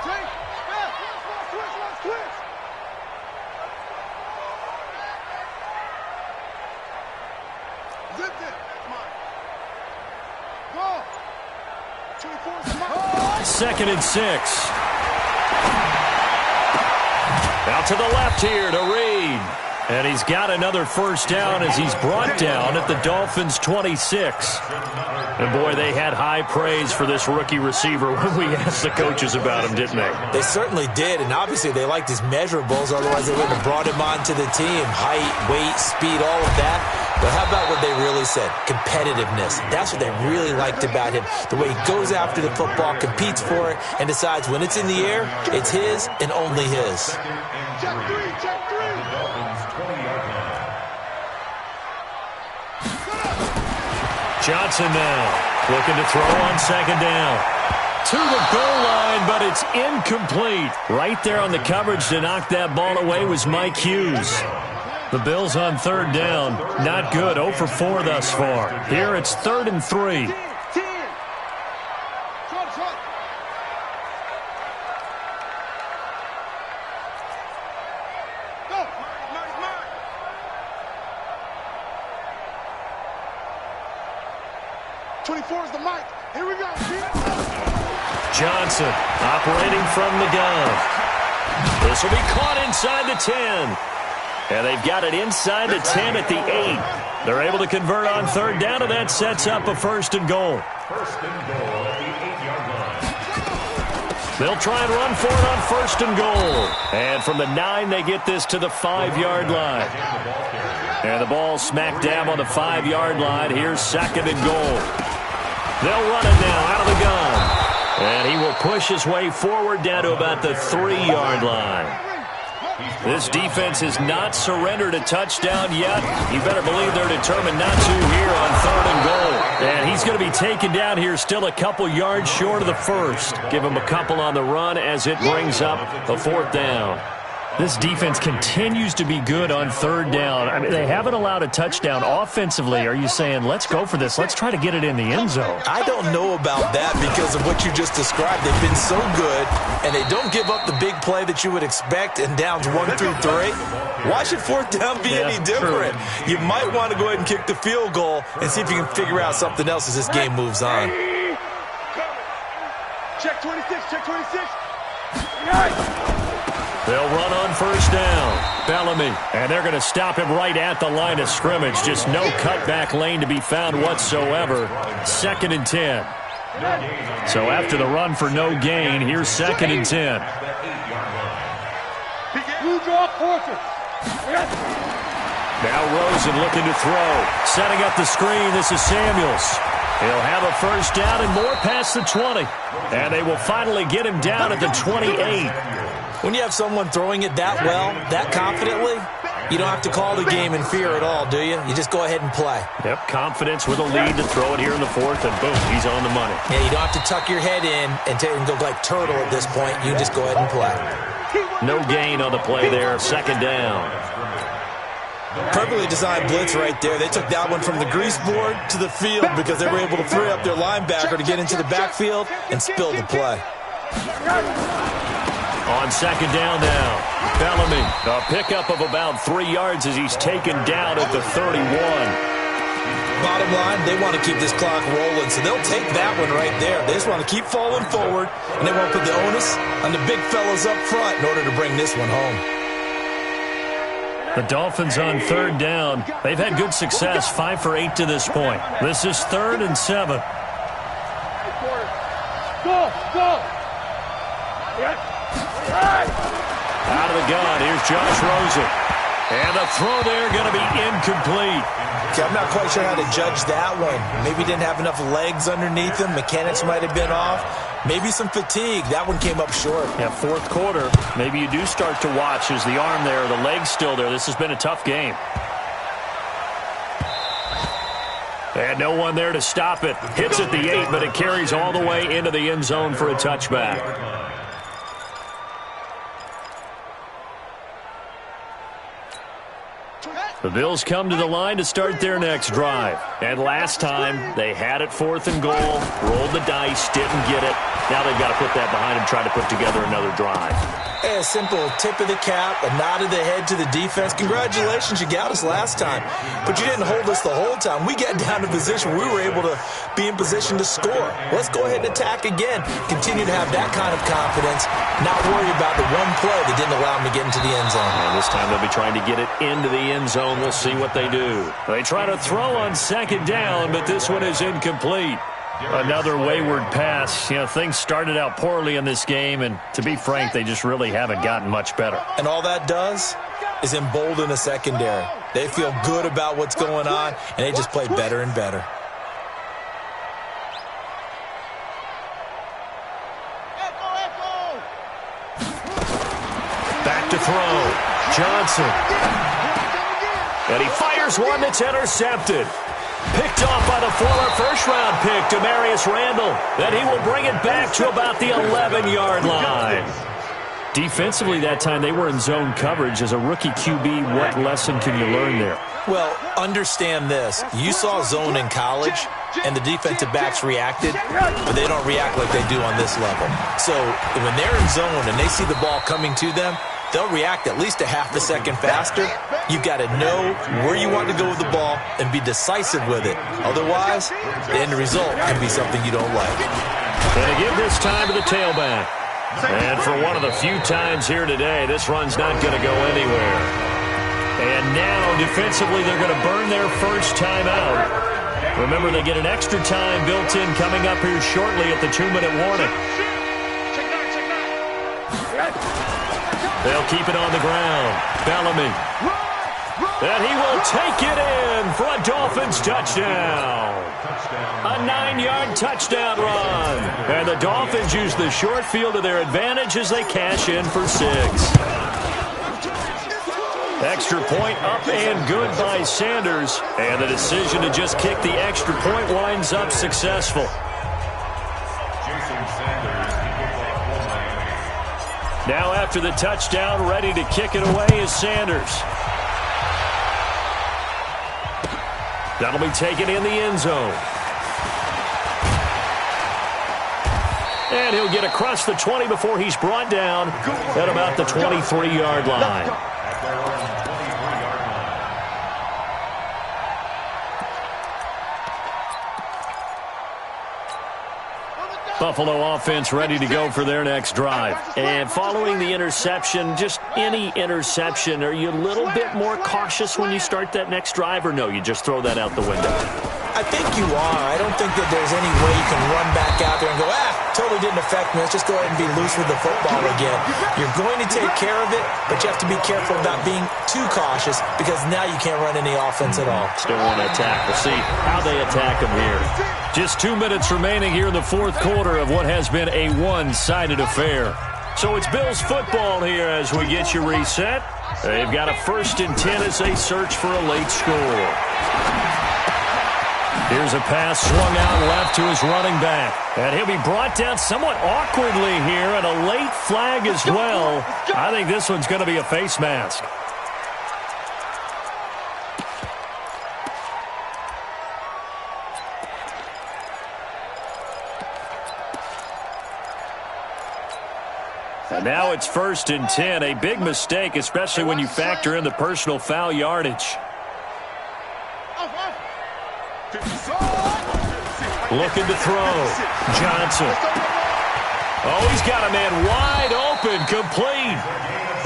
Twist. Zip it. Come on. Go. 2nd and 6. Out to the left here to Reed. And he's got another first down as he's brought down at the Dolphins' 26. And, boy, they had high praise for this rookie receiver when we asked the coaches about him, didn't they? They certainly did, and obviously they liked his measurables. Otherwise, they wouldn't have brought him onto the team. Height, weight, speed, all of that. But how about what they really said? Competitiveness. That's what they really liked about him. The way he goes after the football, competes for it, and decides when it's in the air, it's his and only his. Check three. Johnson now looking to throw on 2nd down. To the goal line, but it's incomplete. Right there on the coverage to knock that ball away was Mike Hughes. The Bills on 3rd down. Not good. 0 for 4 thus far. Here it's 3rd and 3. Is the mic. Here we go. Johnson operating from the gun. This will be caught inside the 10. And they've got it inside the 10 at the 8. They're able to convert on 3rd down, and that sets up a 1st and goal. 1st and goal at the 8-yard line. They'll try and run for it on 1st and goal. And from the 9, they get this to the 5-yard line. And the ball smack dab on the 5-yard line. Here's 2nd and goal. They'll run it now out of the gun. And he will push his way forward down to about the 3-yard line. This defense has not surrendered a touchdown yet. You better believe they're determined not to here on 3rd and goal. And he's going to be taken down here still a couple yards short of the 1st. Give him a couple on the run as it brings up a 4th down. This defense continues to be good on 3rd down. I mean, they haven't allowed a touchdown. Offensively, are you saying, let's go for this? Let's try to get it in the end zone. I don't know about that because of what you just described. They've been so good, and they don't give up the big play that you would expect in downs 1 through 3. Why should 4th down be any different? True. You might want to go ahead and kick the field goal and see if you can figure out something else as this game moves on. Check 26, check 26. They'll run on 1st down. Bellamy. And they're going to stop him right at the line of scrimmage. Just no cutback lane to be found whatsoever. 2nd and 10. So after the run for no gain, here's 2nd and 10. Now Rosen looking to throw. Setting up the screen. This is Samuels. He'll have a 1st down and more past the 20. And they will finally get him down at the 28. When you have someone throwing it that well, that confidently, you don't have to call the game in fear at all, do you? You just go ahead and play. Yep, confidence with a lead to throw it here in the fourth, and boom, he's on the money. Yeah, you don't have to tuck your head in and go like turtle at this point. You just go ahead and play. No gain on the play there, second down. Perfectly designed blitz right there. They took that one from the grease board to the field because they were able to free up their linebacker to get into the backfield and spill the play. On second down now, Bellamy, a pickup of about 3 yards as he's taken down at the 31. Bottom line, they want to keep this clock rolling, so they'll take that one right there. They just want to keep falling forward, and they want to put the onus on the big fellas up front in order to bring this one home. The Dolphins on third down. They've had good success, 5 for 8 to this point. This is 3rd and 7. Go! Out of the gun, here's Josh Rosen. And the throw there going to be incomplete. Okay, I'm not quite sure how to judge that one. Maybe didn't have enough legs underneath him. Mechanics might have been off. Maybe some fatigue. That one came up short. Yeah, fourth quarter, maybe you do start to watch as the arm there, the leg's still there. This has been a tough game. And no one there to stop it. Hits at the 8, but it carries all the way into the end zone for a touchback. The Bills come to the line to start their next drive. And last time, they had it 4th and goal, rolled the dice, didn't get it. Now they've got to put that behind them, try to put together another drive. A simple tip of the cap, a nod of the head to the defense. Congratulations, you got us last time. But you didn't hold us the whole time. We got down to position. We were able to be in position to score. Let's go ahead and attack again. Continue to have that kind of confidence. Not worry about the one play that didn't allow them to get into the end zone. And this time they'll be trying to get it into the end zone. We'll see what they do. They try to throw on second down, but this one is incomplete. Another wayward pass. You know, things started out poorly in this game, and to be frank, they just really haven't gotten much better. And all that does is embolden a secondary. They feel good about what's going on, and they just play better and better. Back to throw. Johnson. And he fires one that's intercepted. Picked off by the former first-round pick, Demarius Randall. Then he will bring it back to about the 11-yard line. Defensively that time, they were in zone coverage. As a rookie QB, what lesson can you learn there? Well, understand this. You saw zone in college, and the defensive backs reacted, but they don't react like they do on this level. So when they're in zone and they see the ball coming to them, they'll react at least a half a second faster. You've got to know where you want to go with the ball and be decisive with it. Otherwise, the end result can be something you don't like. Going to give this time to the tailback. And for one of the few times here today, this run's not going to go anywhere. And now, defensively, they're going to burn their first time out. Remember, they get an extra time built in coming up here shortly at the 2-minute warning. They'll keep it on the ground. Bellamy. And he will take it in for a Dolphins touchdown. A 9-yard touchdown run. And the Dolphins use the short field to their advantage as they cash in for 6. Extra point up and good by Sanders. And the decision to just kick the extra point winds up successful. Now after the touchdown, ready to kick it away is Sanders. That'll be taken in the end zone. And he'll get across the 20 before he's brought down at about the 23-yard line. Buffalo offense ready to go for their next drive. And following the interception, just any interception, are you a little bit more cautious when you start that next drive, or no, you just throw that out the window? I think you are. I don't think that there's any way you can run back out there and go, totally didn't affect me. Let's just go ahead and be loose with the football again. You're going to take care of it, but you have to be careful about being too cautious because now you can't run any offense at all. Still want to attack. We'll see how they attack them here. Just 2 minutes remaining here in the fourth quarter of what has been a one-sided affair. So it's Bills football here as we get you reset. They've got a 1st and 10 as they search for a late score. Here's a pass swung out left to his running back. And he'll be brought down somewhat awkwardly here, and a late flag as well. I think this one's going to be a face mask. And now it's 1st and 10, a big mistake, especially when you factor in the personal foul yardage. Looking to throw. Johnson. Oh, he's got a man wide open, complete.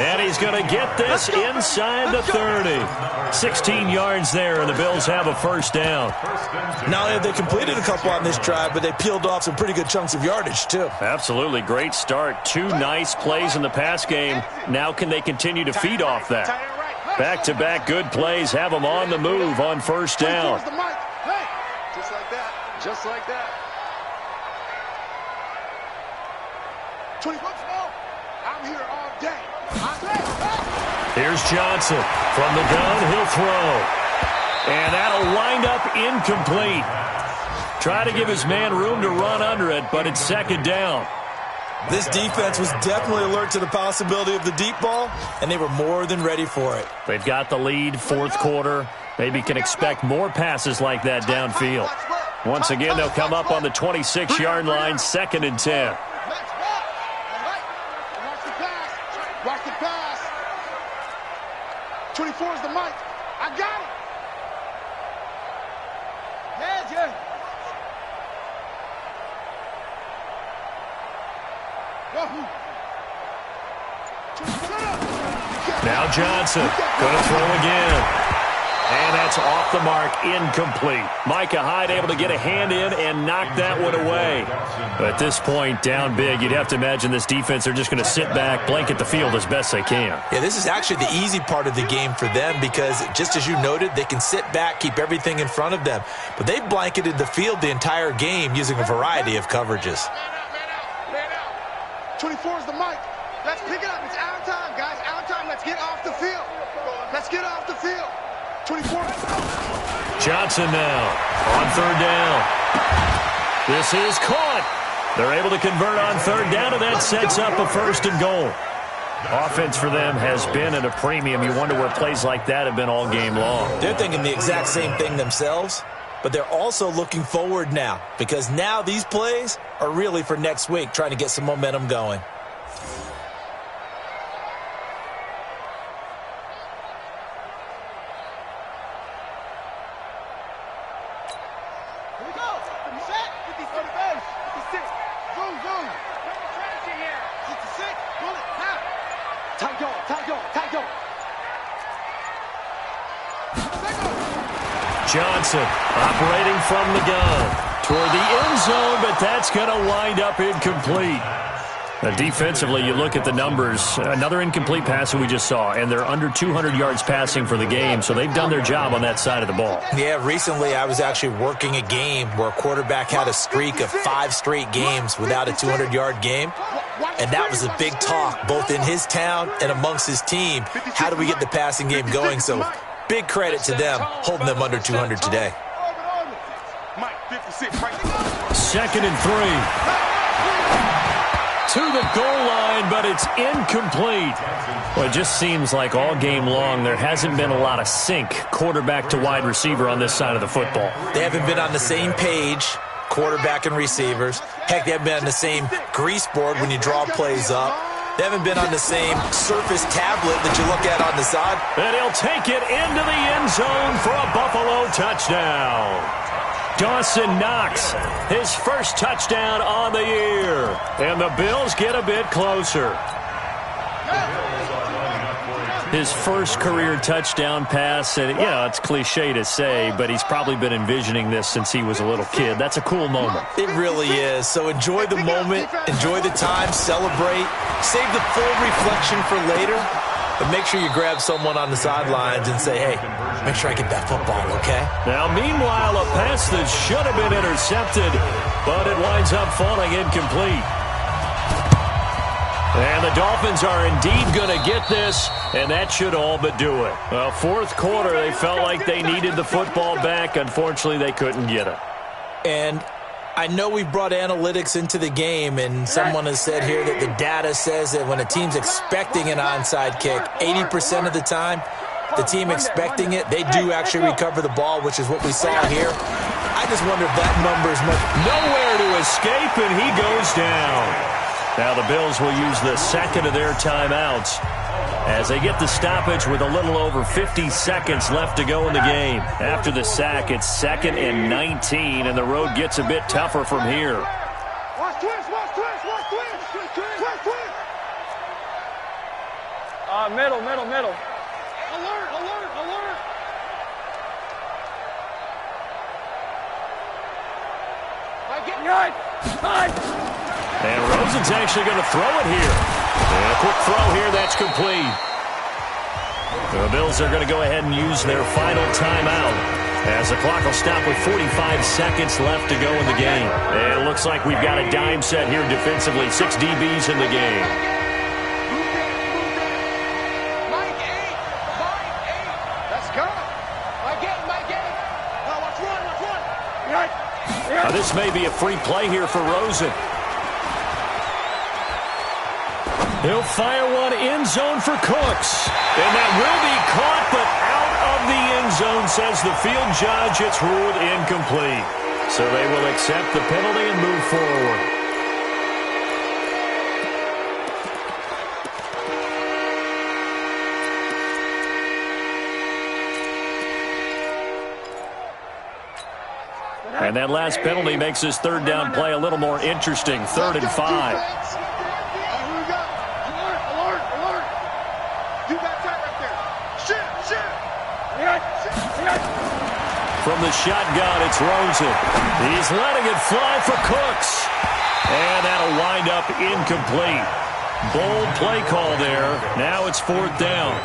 And he's going to get this inside the 30. 16 yards there, and the Bills have a 1st down. Not only have they completed a couple on this drive, but they peeled off some pretty good chunks of yardage, too. Absolutely. Great start. 2 nice plays in the pass game. Now can they continue to feed off that? Back-to-back good plays have them on the move on 1st down. Just like that. Just like that. 24, I'm here all day. Here's Johnson. From the gun, he'll throw. And that'll wind up incomplete. Try to give his man room to run under it, but it's 2nd down. This defense was definitely alert to the possibility of the deep ball, and they were more than ready for it. They've got the lead, 4th quarter. Maybe can expect more passes like that downfield. Once again, they'll come up on the 26-yard line, 2nd and 10. Watch the pass. 24 is the mic. I got it. Yeah. Now Johnson going to throw again. And that's off the mark, incomplete. Micah Hyde able to get a hand in and knock that one away. But at this point, down big, you'd have to imagine this defense, they're just going to sit back, blanket the field as best they can. Yeah, this is actually the easy part of the game for them because, just as you noted, they can sit back, keep everything in front of them. But they've blanketed the field the entire game using a variety of coverages. Man out. 24 is the mic. Let's pick it up. It's out of time, guys. Out of time. Let's get off the field. Let's get off the field. 24. Johnson now on 3rd down. This is caught. They're able to convert on 3rd down, and that sets up a 1st and goal. Offense for them has been at a premium. You wonder where plays like that have been all game long. They're thinking the exact same thing themselves, but they're also looking forward now because now these plays are really for next week, trying to get some momentum going. Johnson operating from the gun toward the end zone, but that's going to wind up incomplete. Defensively, you look at the numbers. Another incomplete pass that we just saw, and they're under 200 yards passing for the game, so they've done their job on that side of the ball. Yeah, recently I was actually working a game where a quarterback had a streak of 5 straight games without a 200-yard game, and that was a big talk, both in his town and amongst his team. How do we get the passing game going? So big credit to them, holding them under 200 today. 2nd and 3. To the goal line, but it's incomplete. Well, it just seems like all game long there hasn't been a lot of sync quarterback to wide receiver on this side of the football. They haven't been on the same page, quarterback and receivers. Heck, they haven't been on the same grease board when you draw plays up. They haven't been on the same Surface tablet that you look at on the side. And he'll take it into the end zone for a Buffalo touchdown. Dawson Knox, his first touchdown on the year. And the Bills get a bit closer. His first career touchdown pass, and it's cliche to say, but he's probably been envisioning this since he was a little kid. That's a cool moment. It really is. So enjoy the moment, enjoy the time, celebrate, save the full reflection for later, but make sure you grab someone on the sidelines and say, hey, make sure I get that football, okay? Now, meanwhile, a pass that should have been intercepted, but it winds up falling incomplete. And the Dolphins are indeed going to get this, and that should all but do it. Well, fourth quarter, they felt like they needed the football back. Unfortunately, they couldn't get it. And I know we brought analytics into the game, and someone has said here that the data says that when a team's expecting an onside kick, 80% of the time, the team expecting it, they do actually recover the ball, which is what we saw here. I just wonder if that number is much. Nowhere to escape, and he goes down. Now the Bills will use the second of their timeouts as they get the stoppage with a little over 50 seconds left to go in the game. After the sack, it's 2nd and 19, and the road gets a bit tougher from here. Watch twist, watch twist, watch twist, twist, twist. Middle. Alert, alert, alert. And Rosen's actually going to throw it here. And a quick throw here, that's complete. The Bills are going to go ahead and use their final timeout as the clock will stop with 45 seconds left to go in the game. And it looks like we've got a dime set here defensively. 6 DBs in the game. Mike 8. Let's go. Mike 8. Now watch run. This may be a free play here for Rosen. He'll fire one end zone for Cooks. And that will be caught, but out of the end zone, says the field judge. It's ruled incomplete. So they will accept the penalty and move forward. And that last penalty makes his third down play a little more interesting. 3rd and 5. From the shotgun, it's Rosen. He's letting it fly for Cooks. And that'll wind up incomplete. Bold play call there. Now it's 4th down.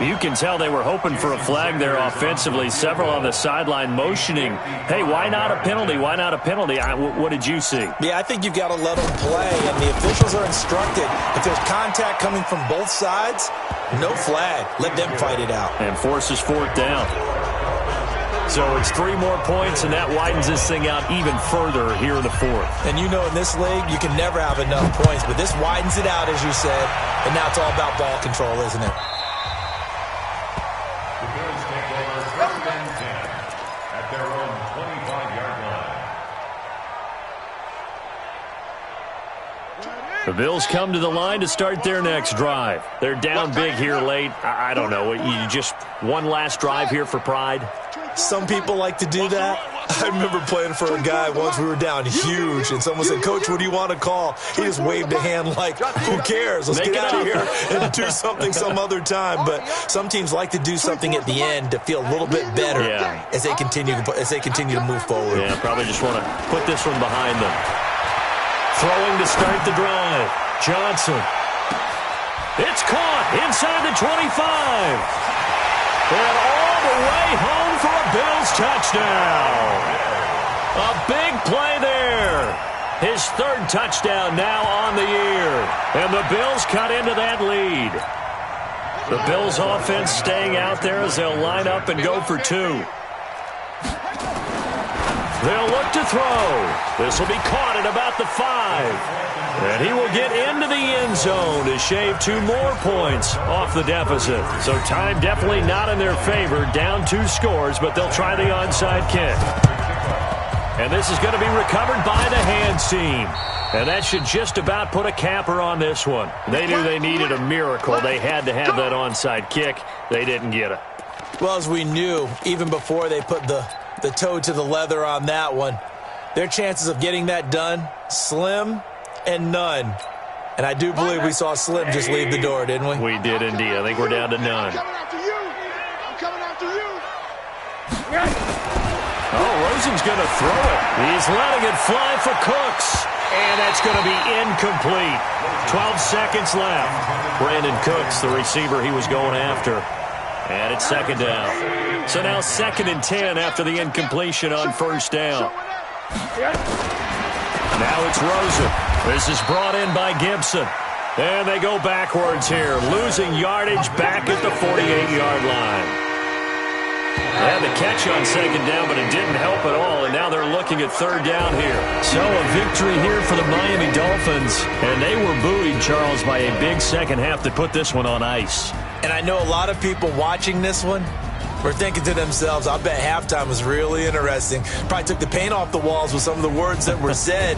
You can tell they were hoping for a flag there offensively. Several on the sideline motioning, hey, why not a penalty? Why not a penalty? What did you see? Yeah, I think you've got to let them play, and the officials are instructed. If there's contact coming from both sides, no flag. Let them fight it out. And forces 4th down. So it's 3 more points, and that widens this thing out even further here in the 4th. And you know in this league, you can never have enough points, but this widens it out, as you said, and now it's all about ball control, isn't it? The Bills take over 1st and 10 at their own 25-yard line. The Bills come to the line to start their next drive. They're down big here late. I don't know. You just one last drive here for pride? Some people like to do that. I remember playing for a guy once. We were down huge, and someone said, Coach, what do you want to call? He just waved a hand like, who cares? Let's get out of here and do something some other time. But some teams like to do something at the end to feel a little bit better as they continue to move forward. Yeah, probably just want to put this one behind them. Throwing to start the drive. Johnson. It's caught inside the 25. And all the way home for a Bills touchdown. A big play there. His 3rd touchdown now on the year. And the Bills cut into that lead. The Bills offense staying out there as they'll line up and go for 2. They'll look to throw. This will be caught at about the 5. And he will get into the end zone to shave 2 more points off the deficit. So time definitely not in their favor. Down 2 scores, but they'll try the onside kick. And this is going to be recovered by the hands team. And that should just about put a capper on this one. They knew they needed a miracle. They had to have that onside kick. They didn't get it. Well, as we knew, even before they put the toe to the leather on that one, their chances of getting that done, slim and none. And I do believe we saw Slim just leave the door, didn't we? We did indeed. I think we're down to none. I'm coming after you. Oh, Rosen's going to throw it. He's letting it fly for Cooks. And that's going to be incomplete. 12 seconds left. Brandon Cooks, the receiver he was going after. And it's 2nd down. So now 2nd and 10 after the incompletion on 1st down. Now it's Rosen. This is brought in by Gibson. And they go backwards here, losing yardage back at the 48-yard line. They had the catch on second down, but it didn't help at all, and now they're looking at third down here. So a victory here for the Miami Dolphins, and they were buoyed, Charles, by a big second half that put this one on ice. And I know a lot of people watching this one were thinking to themselves, I bet halftime was really interesting. Probably took the paint off the walls with some of the words that were said.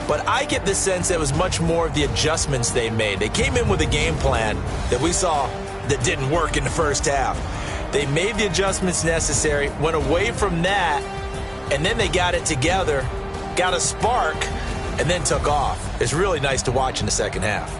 But I get the sense that it was much more of the adjustments they made. They came in with a game plan that we saw that didn't work in the first half. They made the adjustments necessary, went away from that, and then they got it together, got a spark, and then took off. It's really nice to watch in the second half.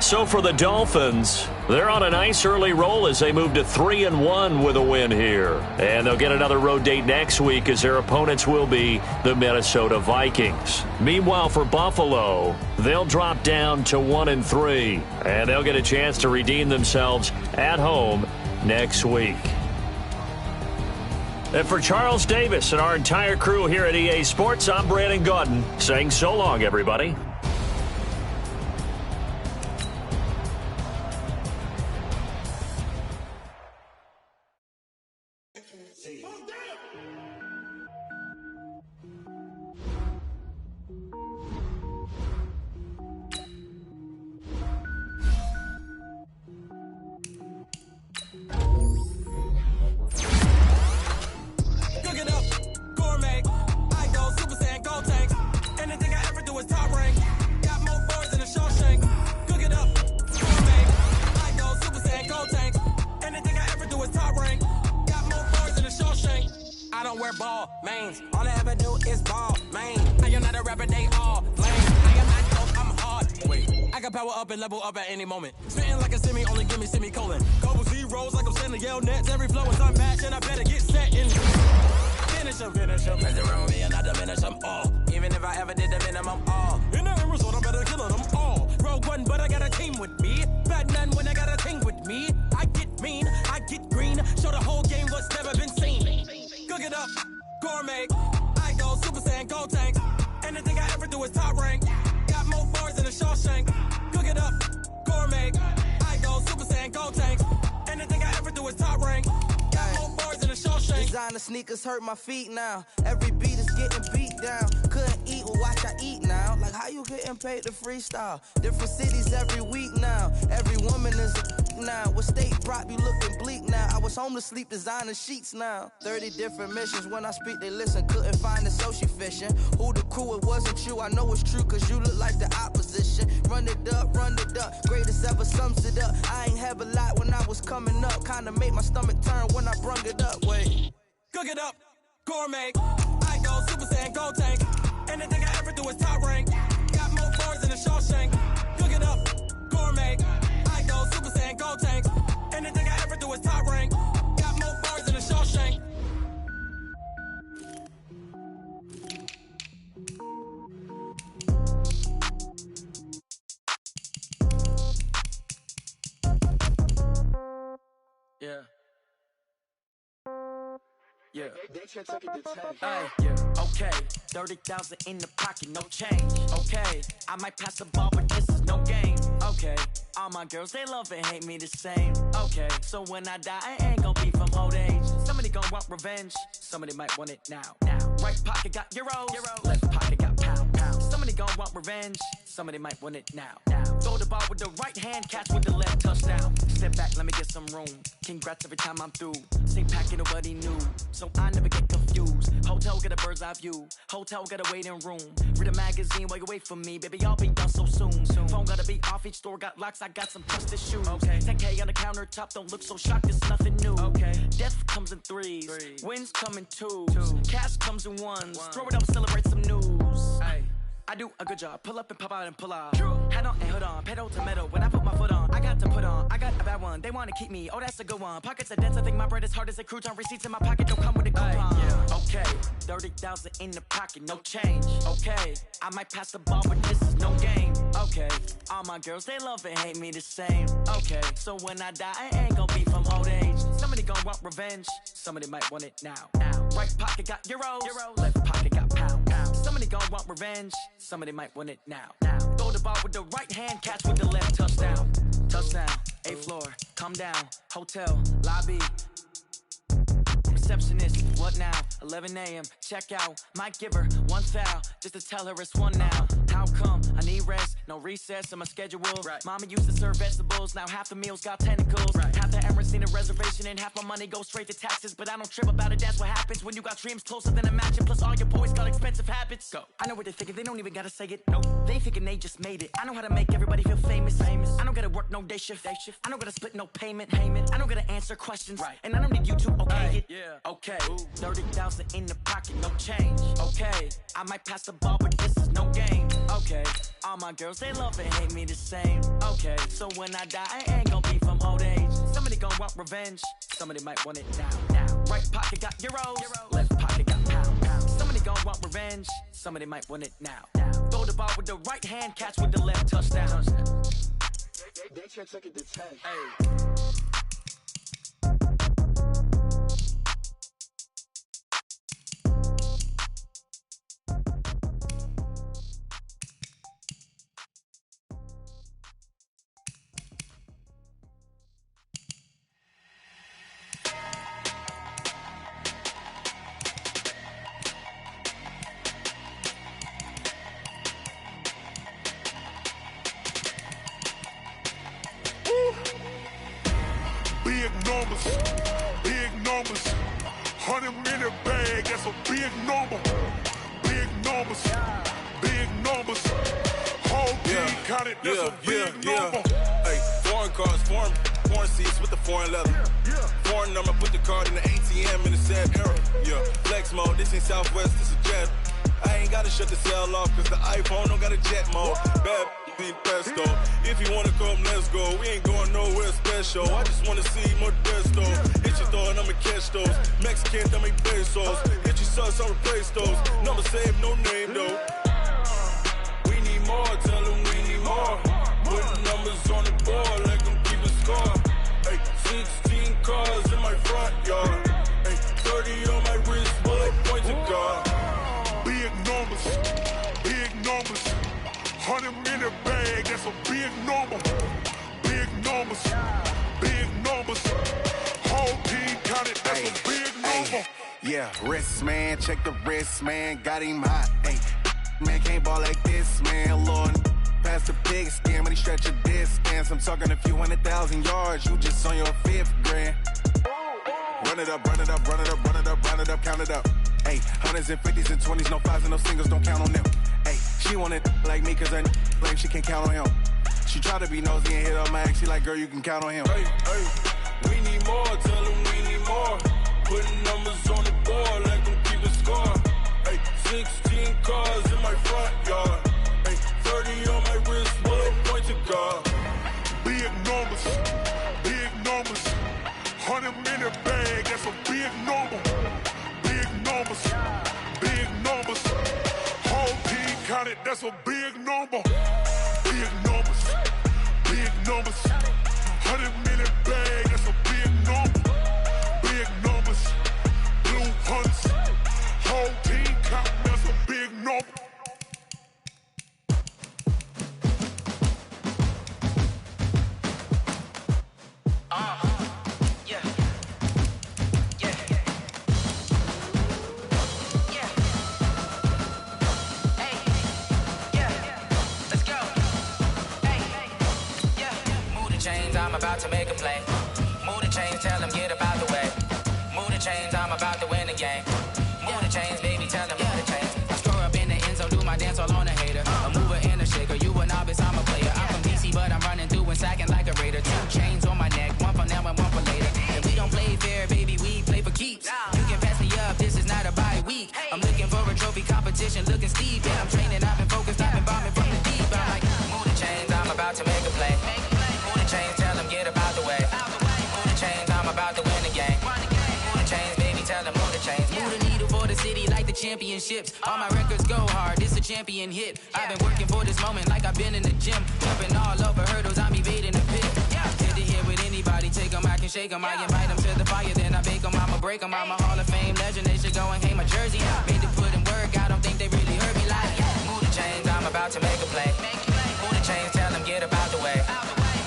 So for the Dolphins, they're on a nice early roll as they move to 3-1 with a win here. And they'll get another road date next week as their opponents will be the Minnesota Vikings. Meanwhile, for Buffalo, they'll drop down to 1-3. And they'll get a chance to redeem themselves at home next week. And for Charles Davis and our entire crew here at EA Sports, I'm Brandon Gaudin saying so long, everybody. Level up at any moment. Spitting like a semi, only give me semicolon. Couple zeros like I'm sending yell nets. Every flow is unmatched, and I better get set and finish them. Mess around me and I diminish them all. Even if I ever did the minimum all. In the end result, I'm better killing them all. Rogue one, but I got a team with me. Bad man when I got a team with me. I get mean, I get green. Show the whole game what's never been seen. Cook it up, gourmet. I go Super Saiyan, gold tanks. Anything I ever do is top rank. Got more bars than a Shawshank. Cook it up, gourmet. I go Super Saiyan, gold tanks. Anything I ever do is top rank. Got more bars than a Shawshank. Designer sneakers hurt my feet now. Every beat is getting beat down. Couldn't eat, well watch I eat now. Like how you getting paid to freestyle? Different cities every week now. Every woman is a now. With state prop, you looking bleak now. I was home to sleep, designer sheets now. 30 different missions. When I speak, they listen. Couldn't find it, so she fishing. Who the crew, it wasn't you. I know it's true, cause you look like the opposition. Run it up, greatest ever sums it up. I ain't have a lot when I was coming up. Kinda made my stomach turn when I brung it up. Wait. Cook it up, gourmet. I go Super Saiyan, gold tank. Anything I ever do is top rank. Got more bars than a Shawshank. Cook it up, gourmet. I go Super Saiyan, gold tank. Anything I ever do is top rank. Got more bars than a Shawshank. Yeah. Yeah. Okay. 30,000 in the pocket, no change. Okay. I might pass the ball, but this is no game. Okay. All my girls, they love and hate me the same. Okay. So when I die, I ain't gonna be from old age. Somebody gon' want revenge. Somebody might want it now. Right pocket got euros. Left pocket got pound. Somebody gon' want revenge. Somebody might want it now. Throw the ball with the right hand, catch with the left, touchdown. Step back, let me get some room. Congrats every time I'm through. Same packet, nobody knew, so I never get confused. Hotel get a bird's eye view. Hotel got a waiting room. Read a magazine while you wait for me, baby. I'll be done so soon. Phone gotta be off. Each store got locks. I got some trusted shoes. Okay. 10K on the countertop. Don't look so shocked. It's nothing new. Okay. Death comes in threes. Wins come in twos. Cash comes in ones. Throw it up, celebrate some news. Ay. I do a good job. Pull up and pop out and pull out. Head on and hood on. Pedal to metal. When I put my foot on, I got to put on. I got a bad one. They want to keep me. Oh, that's a good one. Pockets are dense. I think my bread is hard as a crouton. Receipts in my pocket don't come with a coupon. Yeah. Okay. 30,000 in the pocket. No change. Okay. I might pass the ball, but this is no game. Okay. All my girls, they love and hate me the same. Okay. So when I die, I ain't gonna be from old age. Somebody gon' want revenge. Somebody might want it now. Right pocket got euros. Left pocket got pound. Somebody gon' want revenge, somebody might want it now. Throw the ball with the right hand, catch with the left, touchdown. Touchdown, 8th floor, come down, hotel, lobby. Receptionist, what now? 11 a.m., check out. Might give her one foul, just to tell her it's one now. How come? I need rest, no recess in my schedule. Right. Mama used to serve vegetables, now half the meals got tentacles. Right. Half the Emirates need a reservation and half my money goes straight to taxes. But I don't trip about it, that's what happens when you got dreams closer than a mansion. Plus all your boys got expensive habits. Go. I know what they're thinking, they don't even gotta say it. Nope. They thinking they just made it. I know how to make everybody feel famous. I don't gotta work no day shift. I don't gotta split no payment. I don't gotta answer questions. Right. And I don't need you to okay it. Yeah. Okay. 30,000 in the pocket, no change. Okay. I might pass the ball, but this is no game. Okay. All my girls, they love and hate me the same. Okay. So when I die, I ain't gon' be from old age. Somebody gon' want revenge. Somebody might want it now. Right pocket got euros. Left pocket got pounds. Somebody gon' want revenge. Somebody might want it now. Throw the ball with the right hand, catch with the left, touchdown. They check it to 10. Hey. Big numbers, 100 in the bag, that's a big number. Big numbers, whole team counted, that's a big number. Hey, foreign cars, foreign seats with the foreign leather. Foreign number, put the card in the ATM in the sad era. Yeah, flex mode, this ain't Southwest, this is jet. I ain't gotta shut the cell off, cause the iPhone don't got a jet mode. Bad need pesto. If you wanna come, let's go. We ain't going nowhere special. I just wanna see more Modesto. Hit your door and I'ma catch those. Mexican, dame pesos. Hit your sus, I'll replace those. Number saved, no name though. We need more, tell them we need more. Put numbers on the board, let them keep a score. Hey, 16 cars in my front yard. Hey, 30 on my wrist, bullet point to God. Big numbers, 100 in the bag, that's a big number. Big numbers, whole team counted, that's a big number. Yeah, wrist man, check the wrist man, got him hot. Hey, man can't ball like this, man. Lord, past the big scam, but he stretch a distance. I'm talking a few 100,000 yards, you just on your 5th grand. Run it up, count it up. Hey, hundreds and 50s and 20s, no 5s and no singles, don't count on them. Hey, she want it like me, cause her like she can't count on him. She try to be nosy and hit up my ex, she like, girl, you can count on him. Hey, we need more, tell them we need more. Putting numbers on the board, let them keep a score. Hey, 16 cars in my front yard. Hey, 30 on my wrist, bullet point to God. Big numbers, 100 in the bag, that's a big number. Big numbers, whole team counted, that's a big number. Big numbers, 100 in the bag, that's a big number. Big numbers, blue hunts, whole team counted, that's a big number. I'm about to make a play. Move the chains, tell them get about the way. Move the chains, I'm about to win the game. Move the chains, baby, tell them move the chains. I score up in the end zone, do my dance all on a hater. A mover and a shaker, you a novice, I'm a player. I'm from DC, but I'm running through and sacking like a raider. 2 chains on my neck, one for now and one for later. And we don't play fair, baby, we play for keeps. You can pass me up, this is not a bye week. I'm looking for a trophy competition, looking steep. Yeah, I'm training, I've been focused, I've been bombing from the deep. I'm like, move the chains, I'm about to make a play. Move the chains, tell them get about the way. Move the chains, I'm about to win the game. Move the chains, baby, tell them move the chains. Move the needle for the city like the championships. All my records go hard, this a champion hit. I've been working for this moment like I've been in the gym. Jumping all over hurdles, I'm evading the pit. Hit the hit with anybody, take them, I can shake them. I invite them to the fire, then I bake them, I'ma break them. I'm a Hall of Fame legend, they should go and hang my jersey. Made to put in work, I don't think they really heard me like, move the chains, I'm about to make a play. Move the chains, tell them get about the way.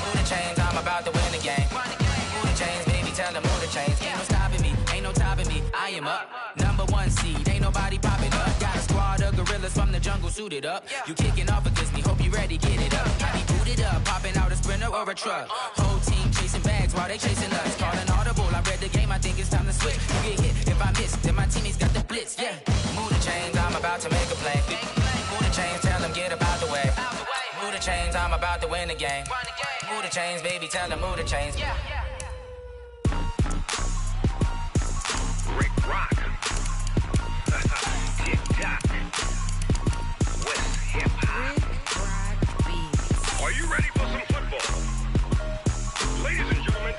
Move the chains, I'm about to win the game. Move the chains, baby, tell them move the chains. Ain't no stopping me, ain't no topping me. I am up, number one seed, ain't nobody popping up. Got a squad of gorillas from the jungle suited up. You kicking off against me, hope you ready, get it up. I be booted up, popping out a Sprinter or a truck. Whole team chasing bags while they chasing us. Calling audible, I read the game, I think it's time to switch. You get hit, if I miss, then my teammates got the blitz, yeah. Move the chains, I'm about to make a play. Move the chains, tell them get about the way. Move the chains, I'm about to win the game. Move the chains, baby, tell them move the chains. Rick Rock. TikTok. West Hip Hop. Are you ready for some football? Ladies and gentlemen.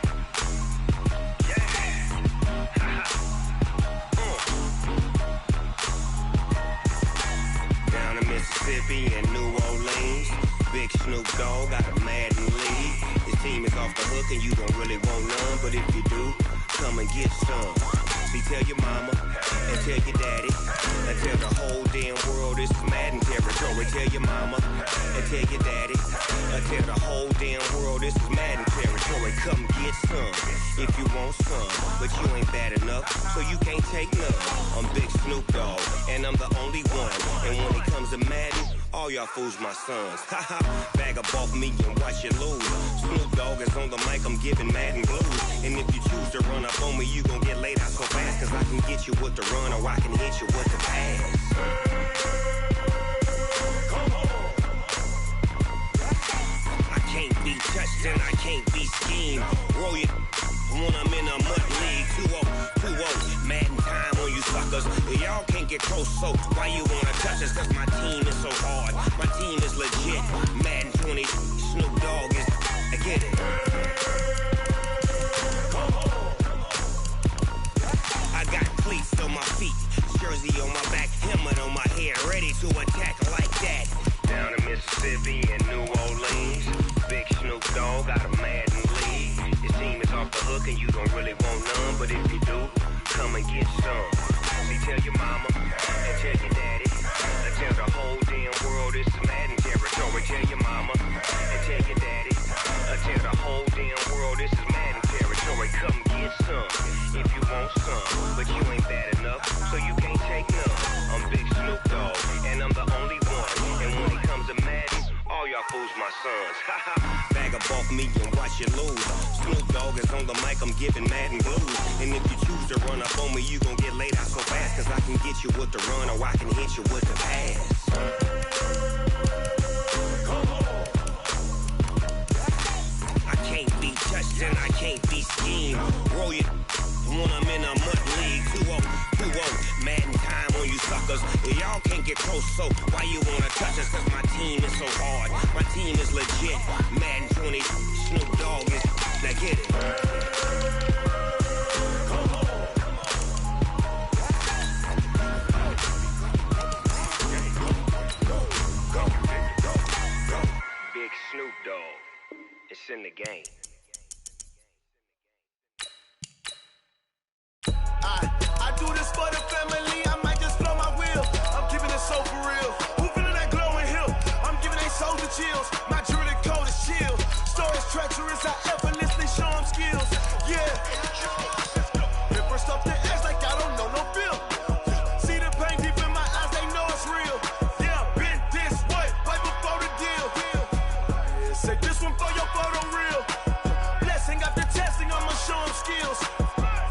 Down in Mississippi and New Orleans, Big Snoop Dogg got a Madden lead. His team is off the hook and you don't really want none, but if you do, come and get some. See, tell your mama and tell your daddy and tell the whole damn world this is Madden territory. Tell your mama and tell your daddy and tell the whole damn world this is Madden territory. Come get some if you want some, but you ain't bad enough, so you can't take none. I'm Big Snoop Dogg and I'm the only one, and when it comes to Madden, all y'all fools my sons. Haha, bag up off me and watch you lose. Snoop Dogg is on the mic, I'm giving Madden blues. And if you choose to run up on me, you gon' get laid out so fast, cause I can get you with the run or I can hit you with the pass. I can't be touched and I can't be schemed. Roll you when I'm in a mud league. 2-0, Madden time on you suckers. Y'all can't get close, so why you wanna touch us? Cause my team is so hard, my team is legit. Madden 20, Snoop Dogg is, I get it. I got cleats on my feet, jersey on my back, helmet on my head, ready to attack like that. Down in Mississippi and New Orleans, Big Snoop Dogg got a Madden lead. His team is off the hook and you don't really want none, but if you do, come and get some. See, tell your mama and tell your daddy and tell the whole damn world this is Madden territory. Tell your mama and tell your daddy and tell the whole damn world this is Madden territory. Come get some if you want some, but you ain't bad enough, so you can't take none. I'm Big Snoop Dogg and I'm the only one, and when it comes to Madden, all y'all fools my sons. Bag up off me and watch you lose. Snoop Dogg is on the mic, I'm giving Madden blues. And if you choose to run up on me, you gon' get laid out so fast, cause I can get you with the run or I can hit you with the pass. I can't be touched and I can't be schemed. Roll you when I'm in a mud league. 2-0, Madden time on you suckers. Y'all can't get close, so why you wanna touch us? Cause my team is so hard, my team is legit. Madden 20, Snoop Dogg is, now get it. Big Snoop Dogg, it's in the game. I do this for the family, I might just blow my wheel. I'm keeping it so for real. Who feeling that glowing hill? I'm giving they soldier chills. My jewelry coat is chill. Stories treacherous, I effortlessly show them skills. Yeah. Hit first up the edge like I don't know no feel. See the pain deep in my eyes, they know it's real. Yeah, been this way, right before the deal. Yeah, say this one for your photo real. Blessing after testing, I'ma show them skills.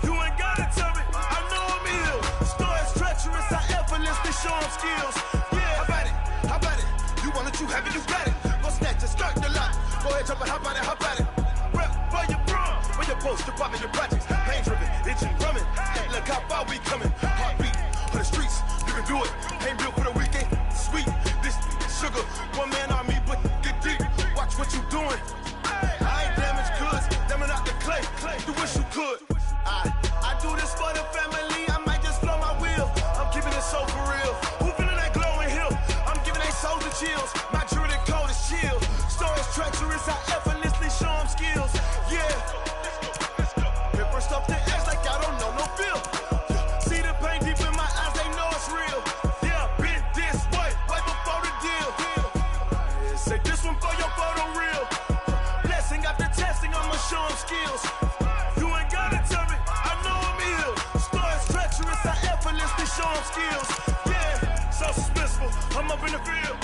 You ain't gotta tell me, I know I'm ill. Stories treacherous, I effortlessly show them skills. Yeah, how about it? How about it? You want it, you have it, you got it. Go snatch it, skirt the lot. Go ahead, jump it, how about it? How about it? Rep for your bro, for your post, your poppin', your projects. Pain driven, itching, drumming. Hey, look how far we coming. Heartbeat for the streets, you can do it. Ain't built for the weekend. Sweet, this sugar, one man army, but get deep. Watch what you doing. I ain't damaged goods, damn it out the clay. You wish you could. I do this for the family, I might just blow my wheel. I'm keeping it so for real. Who feeling that glowing hill? I'm giving they soldier chills. My jewelry coat is chill. Stories treacherous, I effortlessly show them skills. Yeah. skills. You ain't gotta tell me, I know I'm ill. Stories treacherous, I effortlessly show them skills. Yeah, so suspenseful, I'm up in the field.